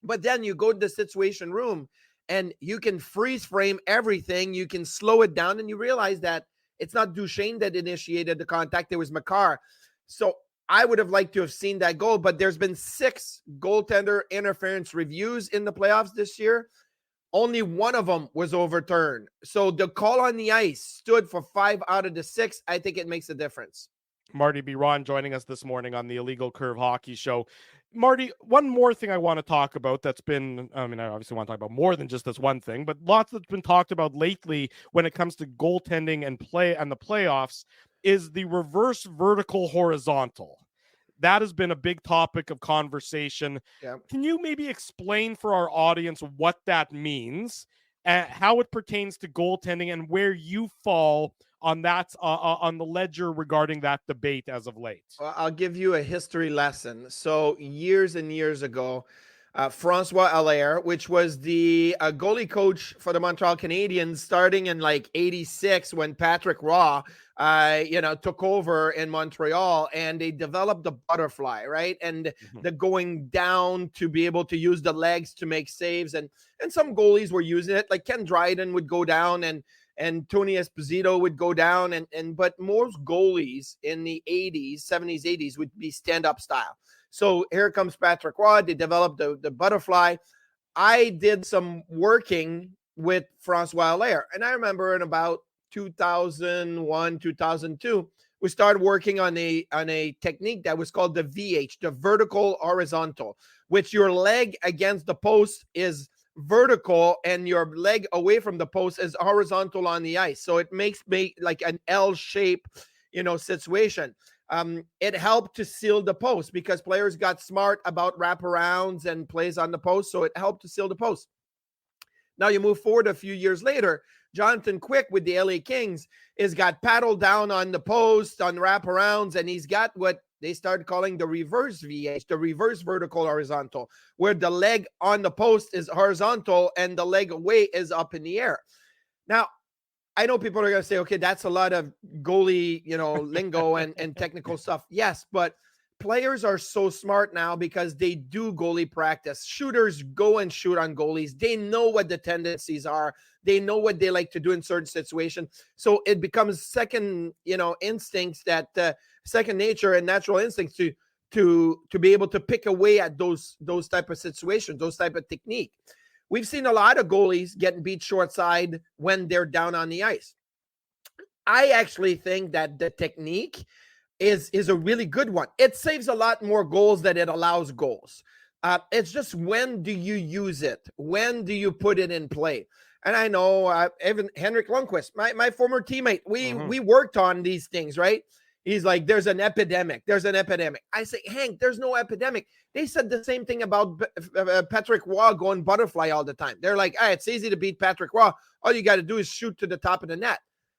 But then you go to the situation room and you can freeze frame everything. You can slow it down and you realize that it's not Duchene that initiated the contact. It was Makar. So I would have liked to have seen that goal, but there's been 6 goaltender interference reviews in the playoffs this year. Only one of them was overturned. So the call on the ice stood for 5 out of the 6. I think it makes a difference. Marty Biron joining us this morning on the Illegal Curve Hockey Show. Marty, one more thing I want to talk about that's been, I obviously want to talk about more than just this one thing, but lots that's been talked about lately when it comes to goaltending and play and the playoffs is the reverse vertical horizontal. That has been a big topic of conversation. Yeah. Can you maybe explain for our audience what that means, how it pertains to goaltending, and where you fall on that on the ledger regarding that debate as of late? Well, I'll give you a history lesson. So years and years ago, Francois Allaire, which was the goalie coach for the Montreal Canadiens starting in like 86 when Patrick Roy took over in Montreal, and they developed the butterfly, right? And the going down to be able to use the legs to make saves. And some goalies were using it, like Ken Dryden would go down and Tony Esposito would go down. But most goalies in the 80s, 70s, 80s would be stand-up style. So here comes Patrick Roy. They developed the butterfly. I did some working with Francois Allaire. And I remember in about 2001, 2002, we started working on a technique that was called the VH, the vertical horizontal, which your leg against the post is vertical and your leg away from the post is horizontal on the ice. So it makes like an L shape, situation. It helped to seal the post because players got smart about wraparounds and plays on the post. So it helped to seal the post. Now you move forward a few years later, Jonathan Quick with the LA Kings has got paddled down on the post on wraparounds, and he's got what they started calling the reverse VH, the reverse vertical horizontal, where the leg on the post is horizontal and the leg away is up in the air. Now, I know people are going to say, okay, that's a lot of goalie, lingo and technical stuff. Yes, but players are so smart now because they do goalie practice. Shooters go and shoot on goalies. They know what the tendencies are. They know what they like to do in certain situations. So it becomes second, instincts that second nature and natural instincts to be able to pick away at those type of situations, those type of technique. We've seen a lot of goalies getting beat short side when they're down on the ice. I actually think that the technique is a really good one. It saves a lot more goals than it allows goals. It's just, when do you use it? When do you put it in play? And I know even Henrik Lundqvist, my former teammate, we worked on these things, right? He's like, there's an epidemic. There's an epidemic. I say, Hank, there's no epidemic. They said the same thing about Patrick Roy going butterfly all the time. They're like, it's easy to beat Patrick Roy. All you got to do is shoot to the top of the net.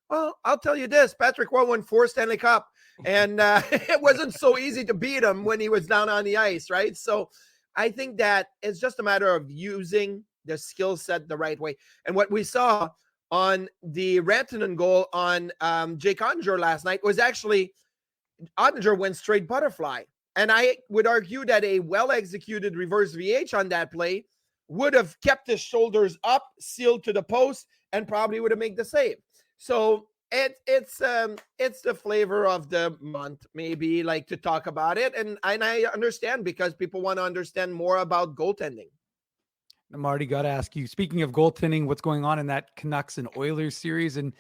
Well, I'll tell you this. Patrick Roy won 4 Stanley Cup, and it wasn't so easy to beat him when he was down on the ice, right? So I think that it's just a matter of using the skill set the right way. And what we saw on the Rantanen goal on Jake Oettinger last night was actually Oettinger went straight butterfly. And I would argue that a well-executed reverse VH on that play would have kept his shoulders up, sealed to the post, and probably would have made the save. So it's the flavor of the month, maybe, like, to talk about it. And I understand, because people want to understand more about goaltending. Marty, got to ask you, speaking of goaltending, what's going on in that Canucks and Oilers series? And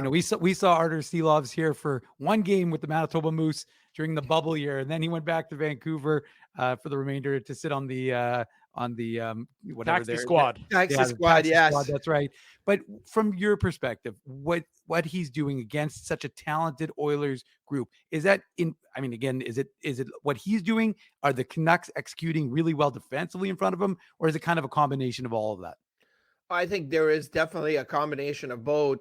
we saw Artur Silovs here for one game with the Manitoba Moose during the bubble year, and then he went back to Vancouver for the remainder to sit on the whatever Taxi squad. Taxi squad, yes. That's right. But from your perspective, what he's doing against such a talented Oilers group, is that is it what he's doing? Are the Canucks executing really well defensively in front of him, or is it kind of a combination of all of that? I think there is definitely a combination of both.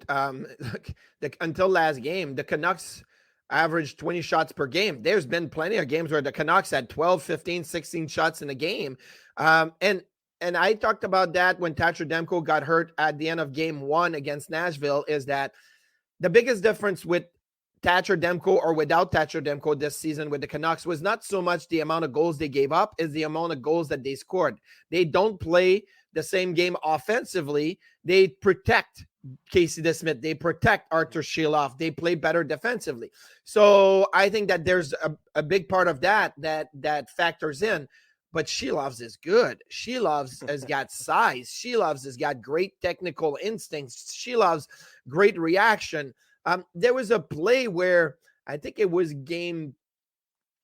Until last game, the Canucks averaged 20 shots per game. There's been plenty of games where the Canucks had 12, 15, 16 shots in a game. And I talked about that when Thatcher Demko got hurt at the end of game 1 against Nashville, is that the biggest difference with Thatcher Demko or without Thatcher Demko this season with the Canucks was not so much the amount of goals they gave up, is the amount of goals that they scored. They don't play the same game offensively. They protect Casey DeSmith. They protect Artur Silovs. They play better defensively. So I think that there's a big part of that factors in. But Silovs is good. Silovs has got size. Silovs has got great technical instincts. Silovs, great reaction. There was a play where I think it was game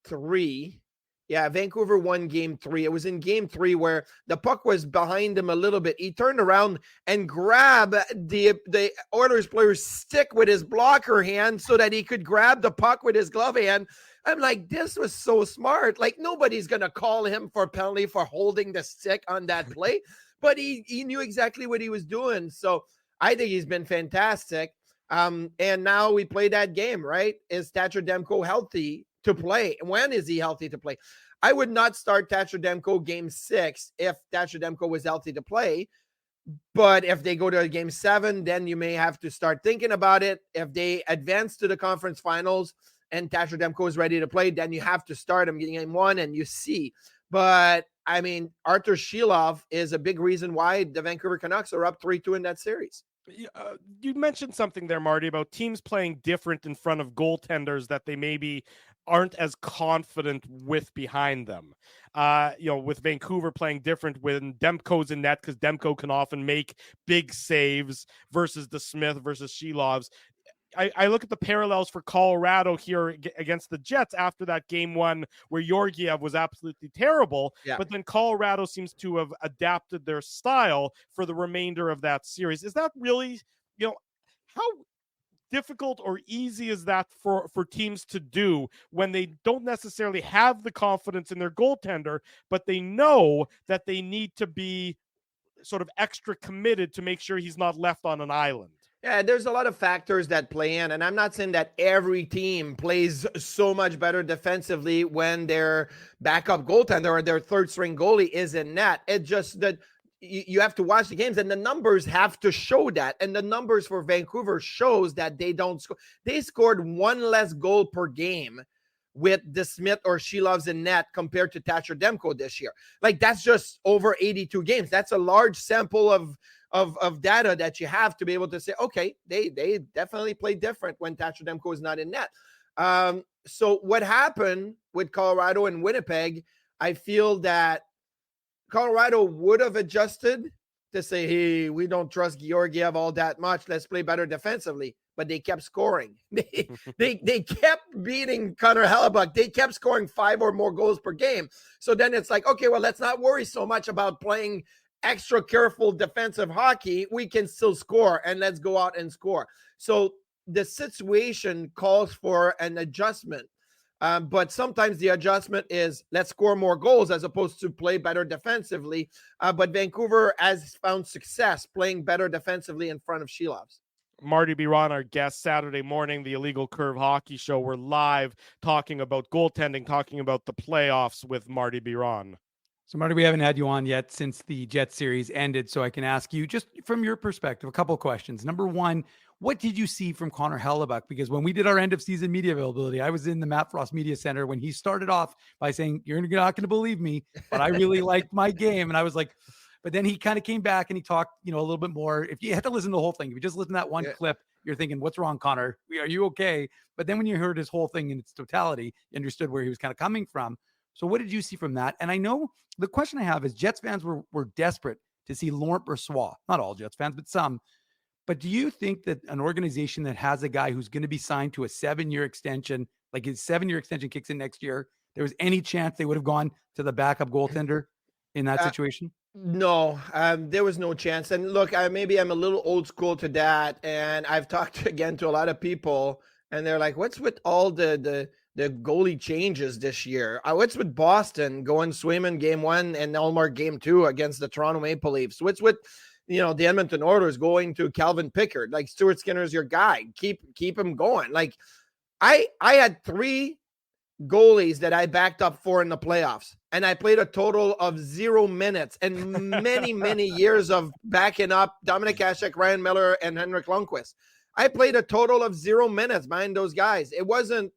3. Yeah, Vancouver won game 3. It was in game 3 where the puck was behind him a little bit. He turned around and grabbed the Oilers player's stick with his blocker hand so that he could grab the puck with his glove hand. I'm like, this was so smart. Like, nobody's going to call him for a penalty for holding the stick on that play, but he knew exactly what he was doing. So I think he's been fantastic. And now we play that game, right? Is Thatcher Demko healthy to play? When is he healthy to play? I would not start Thatcher Demko game 6 if Thatcher Demko was healthy to play. But if they go to game 7, then you may have to start thinking about it. If they advance to the conference finals and Thatcher Demko is ready to play, then you have to start him game 1 and you see. But I mean, Artur Silovs is a big reason why the Vancouver Canucks are up 3-2 in that series. You mentioned something there, Marty, about teams playing different in front of goaltenders that they maybe aren't as confident with behind them. With Vancouver playing different when Demko's in net, because Demko can often make big saves versus DeSmith versus Silovs. I look at the parallels for Colorado here against the Jets after that game 1 where Georgiev was absolutely terrible, but then Colorado seems to have adapted their style for the remainder of that series. Is that really, how difficult or easy is that for teams to do when they don't necessarily have the confidence in their goaltender, but they know that they need to be sort of extra committed to make sure he's not left on an island? Yeah, there's a lot of factors that play in, and I'm not saying that every team plays so much better defensively when their backup goaltender or their third string goalie is in net. It's just that you have to watch the games, and the numbers have to show that. And the numbers for Vancouver shows that they don't score. They scored 1 less goal per game with DeSmith or Shelovs in net compared to Thatcher Demko this year. Like, that's just over 82 games. That's a large sample of data that you have to be able to say, okay, they definitely play different when Thatcher Demko is not in net. So what happened with Colorado and Winnipeg, I feel that Colorado would have adjusted to say, hey, we don't trust Georgiev all that much. Let's play better defensively. But they kept scoring. They kept beating Connor Hellebuck. They kept scoring 5 or more goals per game. So then it's like, okay, well, let's not worry so much about playing extra careful defensive hockey. We can still score, and let's go out and score. So the situation calls for an adjustment. But sometimes the adjustment is let's score more goals as opposed to play better defensively. But Vancouver has found success playing better defensively in front of Shelovs. Marty Biron, our guest Saturday morning, the Illegal Curve Hockey Show. We're live talking about goaltending, talking about the playoffs with Marty Biron. So, Marty, we haven't had you on yet since the Jet series ended, so I can ask you, just from your perspective, a couple of questions. Number one, what did you see from Connor Hellebuck? Because when we did our end-of-season media availability, I was in the Matt Frost Media Center when he started off by saying, you're not going to believe me, but I really liked my game. And I was like, but then he kind of came back and he talked, a little bit more. If you had to listen to the whole thing, if you just listen to that one clip, you're thinking, what's wrong, Connor? Are you okay? But then when you heard his whole thing in its totality, you understood where he was kind of coming from. So what did you see from that? And I know the question I have is Jets fans were desperate to see Laurent Brossoit, not all Jets fans, but some. But do you think that an organization that has a guy who's going to be signed to a 7-year extension, like his 7-year extension kicks in next year, there was any chance they would have gone to the backup goaltender in that situation? No, there was no chance. And look, maybe I'm a little old school to that. And I've talked again to a lot of people, and they're like, what's with all the goalie changes this year? What's with Boston going Swayman game 1 and Ullmark game 2 against the Toronto Maple Leafs? What's with the Edmonton Oilers going to Calvin Pickard? Like, Stuart Skinner's your guy. Keep him going. Like, I had 3 goalies that I backed up for in the playoffs, and I played a total of 0 minutes and many years of backing up Dominic Hasek, Ryan Miller, and Henrik Lundqvist. I played a total of 0 minutes behind those guys. It wasn't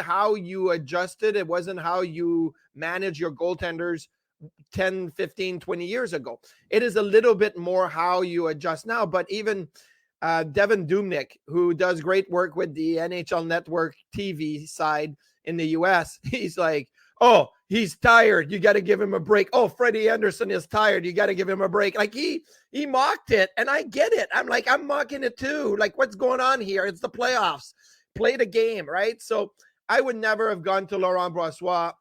how you adjusted. It wasn't how you manage your goaltenders 10, 15, 20 years ago. It is a little bit more how you adjust now. But even Devin Dubnyk, who does great work with the NHL Network TV side in the US, he's like, oh, he's tired. You got to give him a break. Oh, Freddie Anderson is tired. You got to give him a break. Like, he mocked it, and I get it. I'm like, I'm mocking it too. Like, what's going on here? It's the playoffs. Play the game, right? So I would never have gone to Laurent Brossoit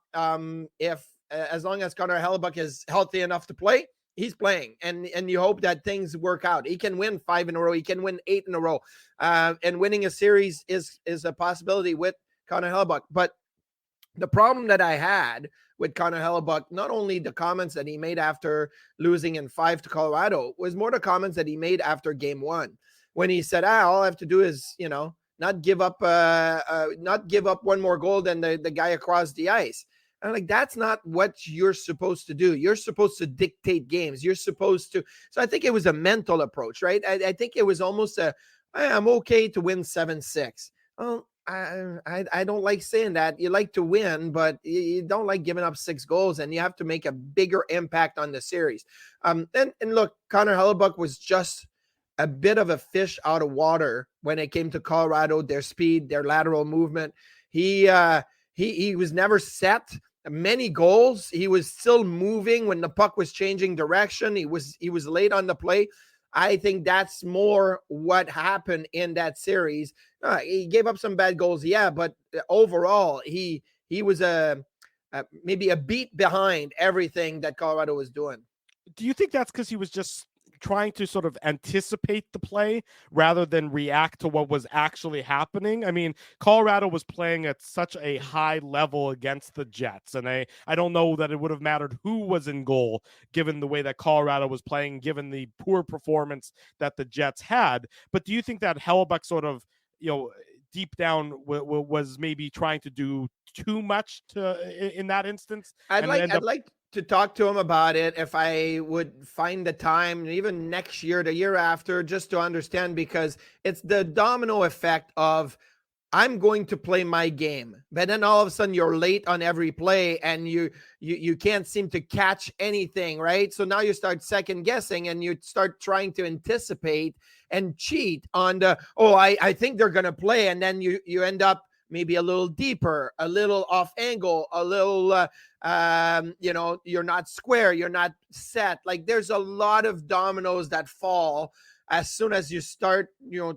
if, as long as Connor Hellebuck is healthy enough to play, he's playing, and you hope that things work out. He can win 5 in a row. He can win 8 in a row. And winning a series is a possibility with Connor Hellebuck. But the problem that I had with Connor Hellebuck, not only the comments that he made after losing in 5 to Colorado, was more the comments that he made after game 1, when he said, all I have to do is, not give up one more goal than the guy across the ice. I'm like, that's not what you're supposed to do. You're supposed to dictate games. You're supposed to. So I think it was a mental approach, right? I think it was almost I'm okay to win 7-6. Well, I don't like saying that. You like to win, but you don't like giving up 6 goals, and you have to make a bigger impact on the series. And look, Connor Hellebuck was just a bit of a fish out of water when it came to Colorado, their speed, their lateral movement. He was never set. Many goals. He was still moving when the puck was changing direction. He was late on the play. I think that's more what happened in that series. He gave up some bad goals, yeah, but overall, he was maybe a beat behind everything that Colorado was doing. Do you think that's because he was just trying to sort of anticipate the play rather than react to what was actually happening? I mean, Colorado was playing at such a high level against the Jets, and I don't know that it would have mattered who was in goal given the way that Colorado was playing, given the poor performance that the Jets had. But do you think that Hellebuck sort of, deep down was maybe trying to do too much in that instance? I'd like to talk to him about it if I would find the time, even next year, the year after, just to understand, because it's the domino effect of I'm going to play my game. But then all of a sudden you're late on every play and you can't seem to catch anything, right? So now you start second guessing and you start trying to anticipate and cheat on the, I think they're going to play. And then you end up maybe a little deeper, a little off angle, a little, you're not square, you're not set. Like there's a lot of dominoes that fall as soon as you start,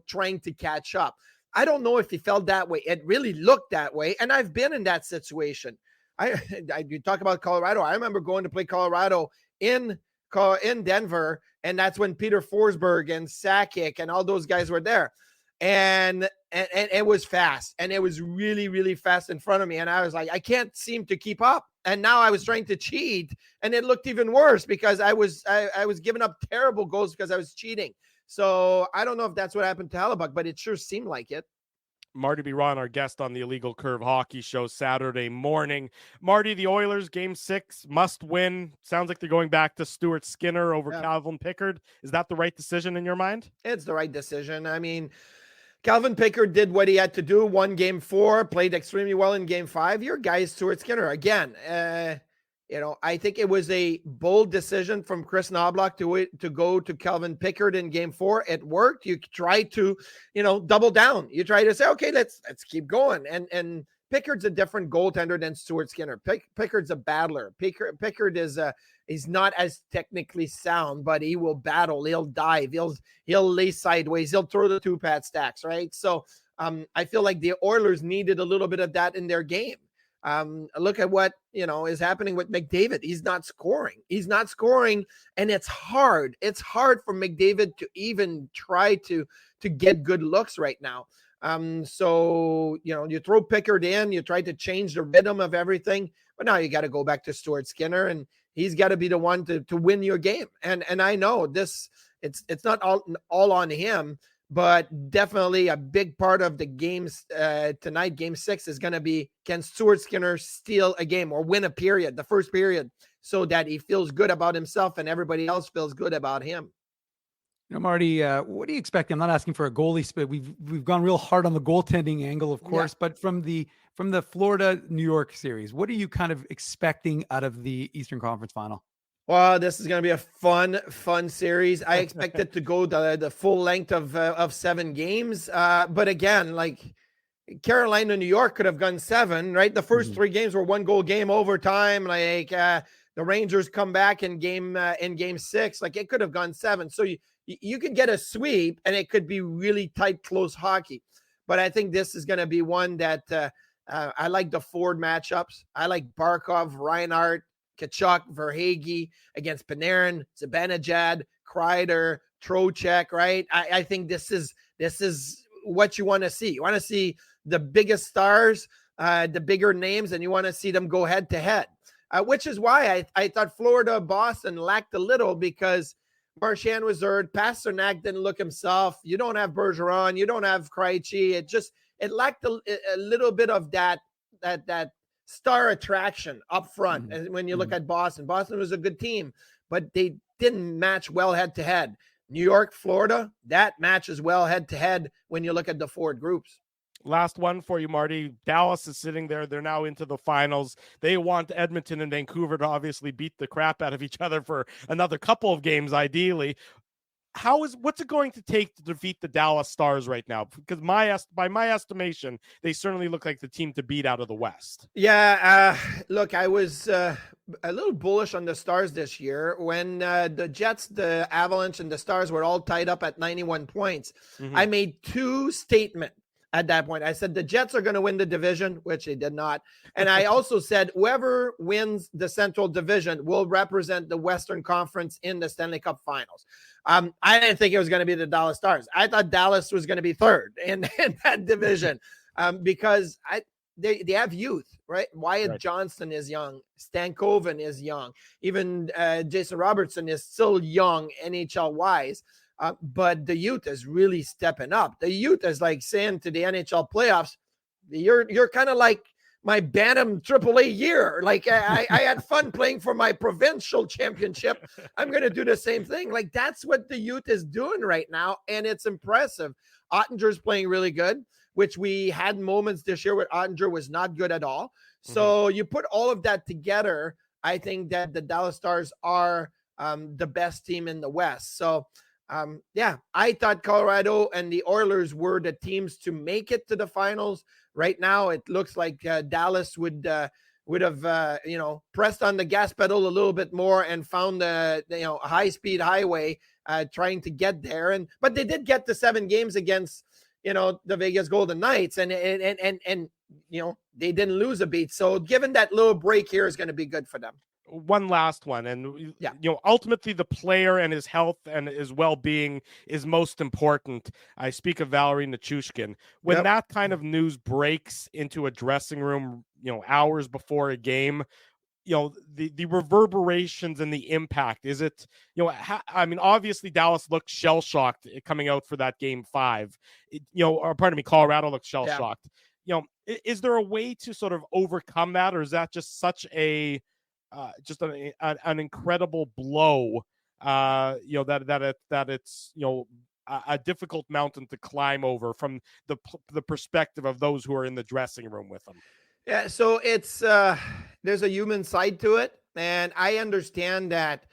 trying to catch up. I don't know if he felt that way. It really looked that way. And I've been in that situation. You talk about Colorado. I remember going to play Colorado in Denver. And that's when Peter Forsberg and Sakic and all those guys were there. And it was fast. And it was really, really fast in front of me. And I was like, I can't seem to keep up. And now I was trying to cheat. And it looked even worse because I was giving up terrible goals because I was cheating. So I don't know if that's what happened to Hellebuyck, but it sure seemed like it. Marty Biron, our guest on the Illegal Curve Hockey Show Saturday morning. Marty, the Oilers, Game 6, must win. Sounds like they're going back to Stuart Skinner over Calvin Pickard. Is that the right decision in your mind? It's the right decision. I mean, Calvin Pickard did what he had to do. Won Game 4, played extremely well in Game 5. Your guy is Stuart Skinner. Again, I think it was a bold decision from Chris Knoblauch to go to Calvin Pickard in Game 4. It worked. You try to, double down. You try to say, okay, let's keep going. And Pickard's a different goaltender than Stuart Skinner. Pickard's a battler. Pickard is he's not as technically sound, but he will battle. He'll dive. He'll lay sideways. He'll throw the 2-pad stacks, right? So I feel like the Oilers needed a little bit of that in their game. Look at what, is happening with McDavid. He's not scoring. And it's hard. It's hard for McDavid to even try to get good looks right now. So, you throw Pickard in, you try to change the rhythm of everything, but now you got to go back to Stuart Skinner and he's got to be the one to win your game. And I know this, it's not all on him, but definitely a big part of the games tonight, Game 6, is going to be, can Stuart Skinner steal a game or win a period, the first period, so that he feels good about himself and everybody else feels good about him. Marty, what do you expect? I'm not asking for a goalie split. We've gone real hard on the goaltending angle, of course, but from the Florida New York series, what are you kind of expecting out of the Eastern Conference Final? Well, this is going to be a fun series. I expect it to go the full length of 7 games. But again, like Carolina, New York could have gone 7, right? The first 3 games were 1-goal game, overtime. Like the Rangers come back in game 6, like it could have gone 7. So you could get a sweep and it could be really tight, close hockey. But I think this is going to be one that I like the Ford matchups. I like Barkov, Reinhart, Tkachuk, Verhaeghe against Panarin, Zibanejad, Kreider, Trocheck, right? I think this is what you want to see. You want to see the biggest stars, the bigger names, and you want to see them go head to head, which is why I thought Florida, Boston lacked a little, because Marchand was hurt. Pasternak didn't look himself. You don't have Bergeron. You don't have Krejci. It lacked a little bit of that star attraction up front. And when you look at Boston was a good team, but they didn't match well head to head. New York, Florida, that matches well head to head when you look at the Ford groups. Last one for you, Marty. Dallas is sitting there. They're now into the finals. They want Edmonton and Vancouver to obviously beat the crap out of each other for another couple of games, ideally. What's it going to take to defeat the Dallas Stars right now? Because by my estimation, they certainly look like the team to beat out of the West. Yeah, look, I was a little bullish on the Stars this year when the Jets, the Avalanche, and the Stars were all tied up at 91 points. I made 2 statements at that point. I said the Jets are going to win the division, which they did not. And I also said whoever wins the Central Division will represent the Western Conference in the Stanley Cup Finals. I didn't think it was going to be the Dallas Stars. I thought Dallas was going to be third in that division because they have youth, right? Wyatt Johnston is young. Stankoven is young. Even Jason Robertson is still young NHL-wise. But the youth is really stepping up. The youth is like saying to the NHL playoffs, you're kind of like my Bantam AAA year. Like I had fun playing for my provincial championship. I'm going to do the same thing. Like that's what the youth is doing right now. And it's impressive. Ottinger's playing really good, which we had moments this year where Ottinger was not good at all. So you put all of that together. I think that the Dallas Stars are the best team in the West. So I thought Colorado and the Oilers were the teams to make it to the finals. Right now, it looks like Dallas would have pressed on the gas pedal a little bit more and found a high-speed highway trying to get there. But they did get to 7 games against the Vegas Golden Knights, and they didn't lose a beat. So given that little break here is going to be good for them. One last one, and ultimately the player and his health and his well-being is most important. I speak of Valeri Nichushkin. When that kind of news breaks into a dressing room, hours before a game, the reverberations and the impact, is it, obviously Dallas looked shell-shocked coming out for that game 5, Colorado looked shell-shocked. Is there a way to sort of overcome that, or is that just such a an incredible blow, that it's a difficult mountain to climb over from the perspective of those who are in the dressing room with them? Yeah, so it's there's a human side to it, and I understand that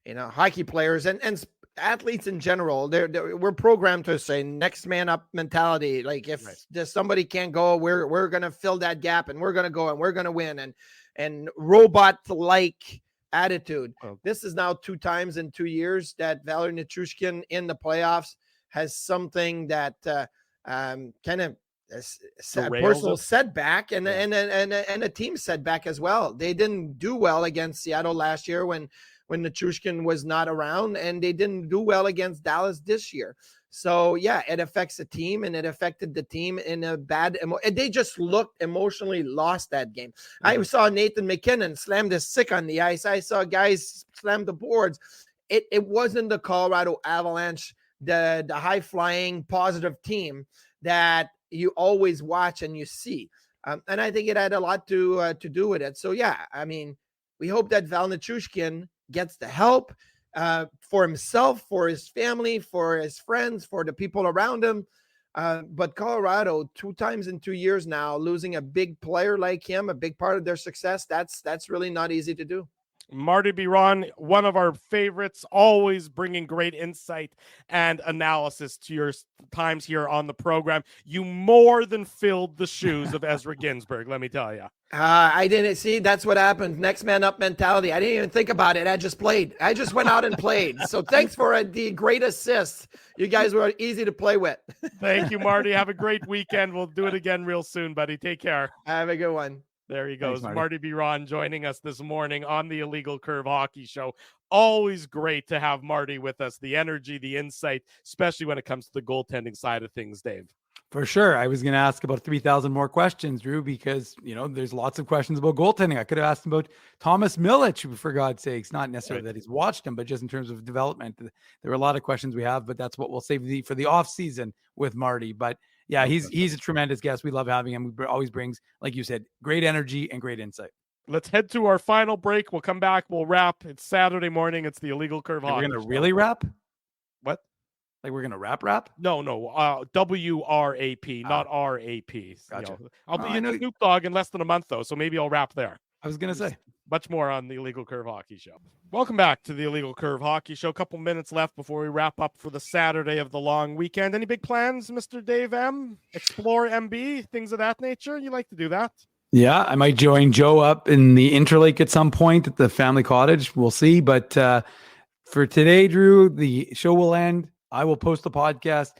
hockey players and athletes in general, we're programmed to say next man up mentality. Like if somebody can't go, we're gonna fill that gap, and we're gonna go and we're gonna win, and robot-like attitude. This is now 2 times in 2 years that Valeri Nichushkin in the playoffs has something that kind of a personal setback and a team setback as well. They didn't do well against Seattle last year when Nichushkin was not around, and they didn't do well against Dallas this year. So it affects the team, and it affected the team in a bad they just looked emotionally lost that game. I saw Nathan McKinnon slam the stick on the ice. I saw guys slam the boards. It wasn't the Colorado Avalanche, the high flying positive team that you always watch and you see. And I think it had a lot to do with it. So we hope that Val Nichushkin gets the help for himself, for his family, for his friends, for the people around him. But Colorado, 2 times in 2 years now, losing a big player like him, a big part of their success, that's really not easy to do. Marty Biron, one of our favorites, always bringing great insight and analysis to your times here on the program. You more than filled the shoes of Ezra Ginsburg, let me tell you. I didn't see. That's what happened. Next man up mentality. I didn't even think about it. I just played. I just went out and played. So thanks for the great assist. You guys were easy to play with. Thank you, Marty. Have a great weekend. We'll do it again real soon, buddy. Take care. Have a good one. There he goes. Thanks, Marty Biron joining us this morning on the Illegal Curve Hockey Show. Always great to have Marty with us. The energy, the insight, especially when it comes to the goaltending side of things, Dave. For sure. I was going to ask about 3,000 more questions, Drew, because, there's lots of questions about goaltending. I could have asked about Thomas Milic, for God's sakes, not necessarily that he's watched him, but just in terms of development. There are a lot of questions we have, but that's what we'll save for the off season with Marty. But yeah, he's a tremendous guest. We love having him. He always brings, like you said, great energy and great insight. Let's head to our final break. We'll come back. We'll wrap. It's Saturday morning. It's the Illegal Curve Hockey. We're going to really wrap? What? Like we're going to wrap? No. WRAP, not RAP. Gotcha. I'll be in Snoop Dogg in less than a month, though, so maybe I'll wrap there. I was going to say. Much more on the Illegal Curve Hockey Show. Welcome back to the Illegal Curve Hockey Show. A couple minutes left before we wrap up for the Saturday of the long weekend. Any big plans, Mr. Dave M? Explore MB, things of that nature? You like to do that? Yeah, I might join Joe up in the Interlake at some point at the family cottage. We'll see. But for today, Drew, the show will end. I will post the podcast.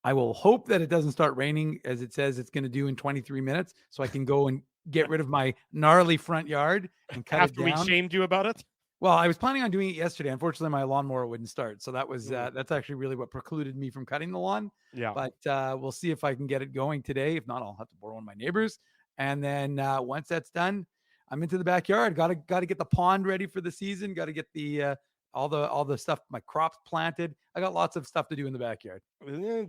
I will hope that it doesn't start raining as it says it's going to do in 23 minutes so I can go and get rid of my gnarly front yard and cut After it down. we shamed you about it? Well, I was planning on doing it yesterday. Unfortunately, my lawnmower wouldn't start. So that was that's actually really what precluded me from cutting the lawn. Yeah. But we'll see if I can get it going today. If not, I'll have to borrow one of my neighbors. And then once that's done, I'm into the backyard. Got to get the pond ready for the season. Got to get the all the stuff, my crops planted. I got lots of stuff to do in the backyard.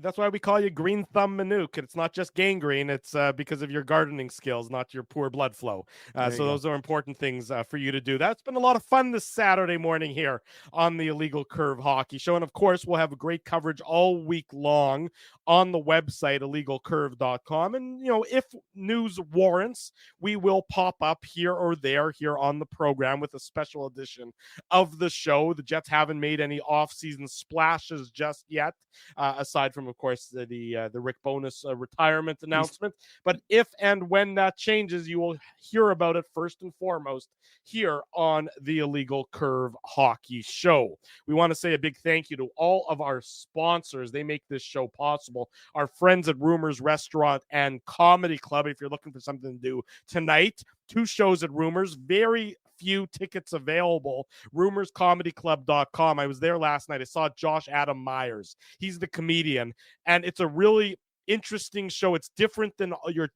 That's why we call you Green Thumb Manuk. It's not just gangrene. It's because of your gardening skills, not your poor blood flow. So those are important things for you to do. That's been a lot of fun this Saturday morning here on the Illegal Curve Hockey Show. And of course, we'll have great coverage all week long on the website, illegalcurve.com. And, if news warrants, we will pop up here or there here on the program with a special edition of the show. The Jets haven't made any off-season splashes just yet, aside from, of course, the Rick Bowness retirement announcement. But if and when that changes, you will hear about it first and foremost here on the Illegal Curve Hockey Show. We want to say a big thank you to all of our sponsors. They make this show possible. Our friends at Rumors Restaurant and Comedy Club. If you're looking for something to do tonight, 2 shows at Rumors, very few tickets available. rumorscomedyclub.com. I was there last night. I saw Josh Adam Myers. He's the comedian, and it's a really interesting show. It's different than your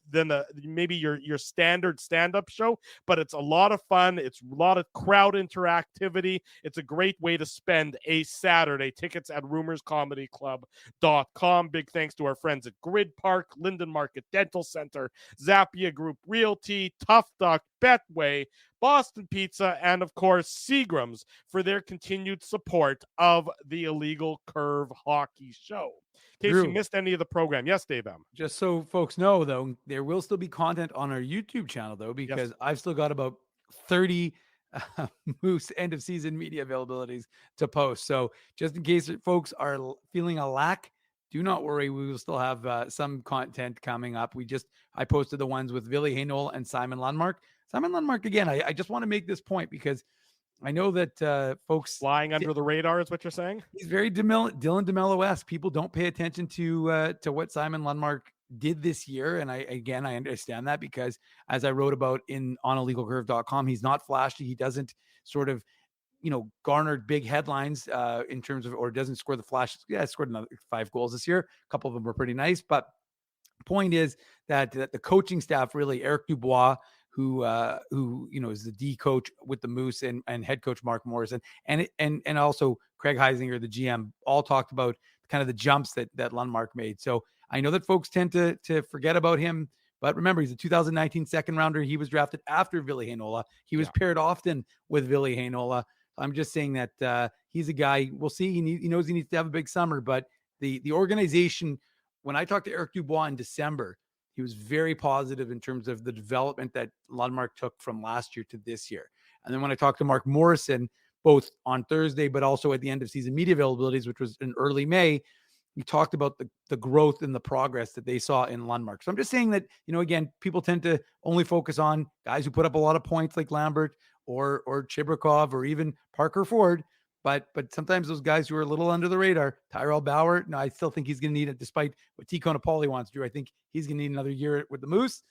standard stand-up show, but it's a lot of fun. It's a lot of crowd interactivity. It's a great way to spend a Saturday. Tickets at rumorscomedyclub.com. Big thanks to our friends at Grid Park, Linden Market Dental Center, Zappia Group Realty, Tough Duck, Betway, Boston Pizza, and of course Seagram's for their continued support of the Illegal Curve Hockey Show. In case you missed any of the program. Yes, Dave M. Just so folks know, though, there will still be content on our YouTube channel, though, because I've still got about 30 Moose end of season media availabilities to post. So just in case folks are feeling a lack, do not worry. We will still have some content coming up. I posted the ones with Ville Heinola and Simon Lundmark. Simon Lundmark, again, I just want to make this point because I know that folks flying under the radar is what you're saying. He's very Dylan DeMello-esque. People don't pay attention to what Simon Lundmark did this year, and I understand that because as I wrote about on illegalcurve.com, he's not flashy. He doesn't sort of garner big headlines in terms of, or doesn't score the flash. Yeah, scored another 5 goals this year. A couple of them were pretty nice, but point is that the coaching staff, really, Eric Dubois, who is the D coach with the Moose, and head coach Mark Morrison, and also Craig Heisinger, the GM, all talked about kind of the jumps that Lundmark made. So I know that folks tend to forget about him, but remember, he's a 2019 second rounder. He was drafted after Ville Heinola. He was paired often with Ville Heinola. I'm just saying that he's a guy. We'll see. He knows he needs to have a big summer, but the organization, when I talked to Eric Dubois in December, he was very positive in terms of the development that Lundmark took from last year to this year. And then when I talked to Mark Morrison, both on Thursday, but also at the end of season media availabilities, which was in early May, he talked about the growth and the progress that they saw in Lundmark. So I'm just saying that, again, people tend to only focus on guys who put up a lot of points like Lambert or Chibrikov or even Parker Ford. But sometimes those guys who are a little under the radar, Tyrell Bauer, no, I still think he's going to need it, despite what T. Conopoli wants to do. I think he's going to need another year with the Moose.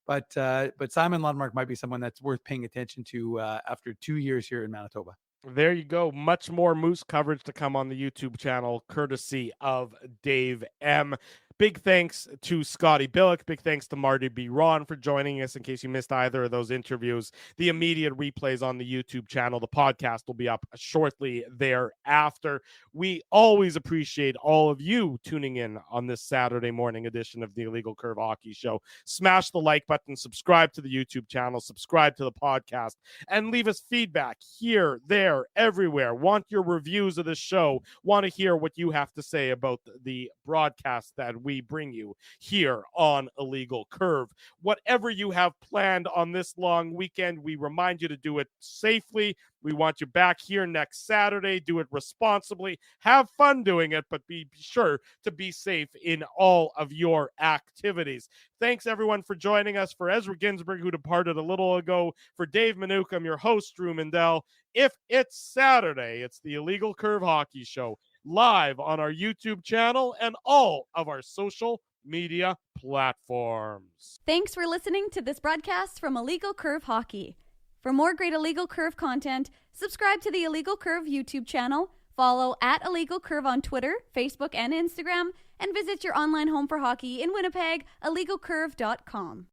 But Simon Lundmark might be someone that's worth paying attention to after 2 years here in Manitoba. There you go. Much more Moose coverage to come on the YouTube channel, courtesy of Dave M. Big thanks to Scotty Billick. Big thanks to Marty B. Ron for joining us. In case you missed either of those interviews, the immediate replays on the YouTube channel. The podcast will be up shortly thereafter. We always appreciate all of you tuning in on this Saturday morning edition of the Illegal Curve Hockey Show. Smash the like button, subscribe to the YouTube channel, subscribe to the podcast, and leave us feedback here, there, everywhere. Want your reviews of the show. Want to hear what you have to say about the broadcast that we bring you here on Illegal Curve. Whatever you have planned on this long weekend, we remind you to do it safely. We want you back here next Saturday. Do it responsibly. Have fun doing it, but be sure to be safe in all of your activities. Thanks, everyone, for joining us. For Ezra Ginsburg, who departed a little ago, for Dave Manuk, I'm your host, Drew Mindell. If it's Saturday, it's the Illegal Curve Hockey Show, live on our YouTube channel and all of our social media platforms. Thanks for listening to this broadcast from Illegal Curve Hockey. For more great Illegal Curve content, subscribe to the Illegal Curve YouTube channel, follow @Illegal Curve on Twitter, Facebook, and Instagram, and visit your online home for hockey in Winnipeg, illegalcurve.com.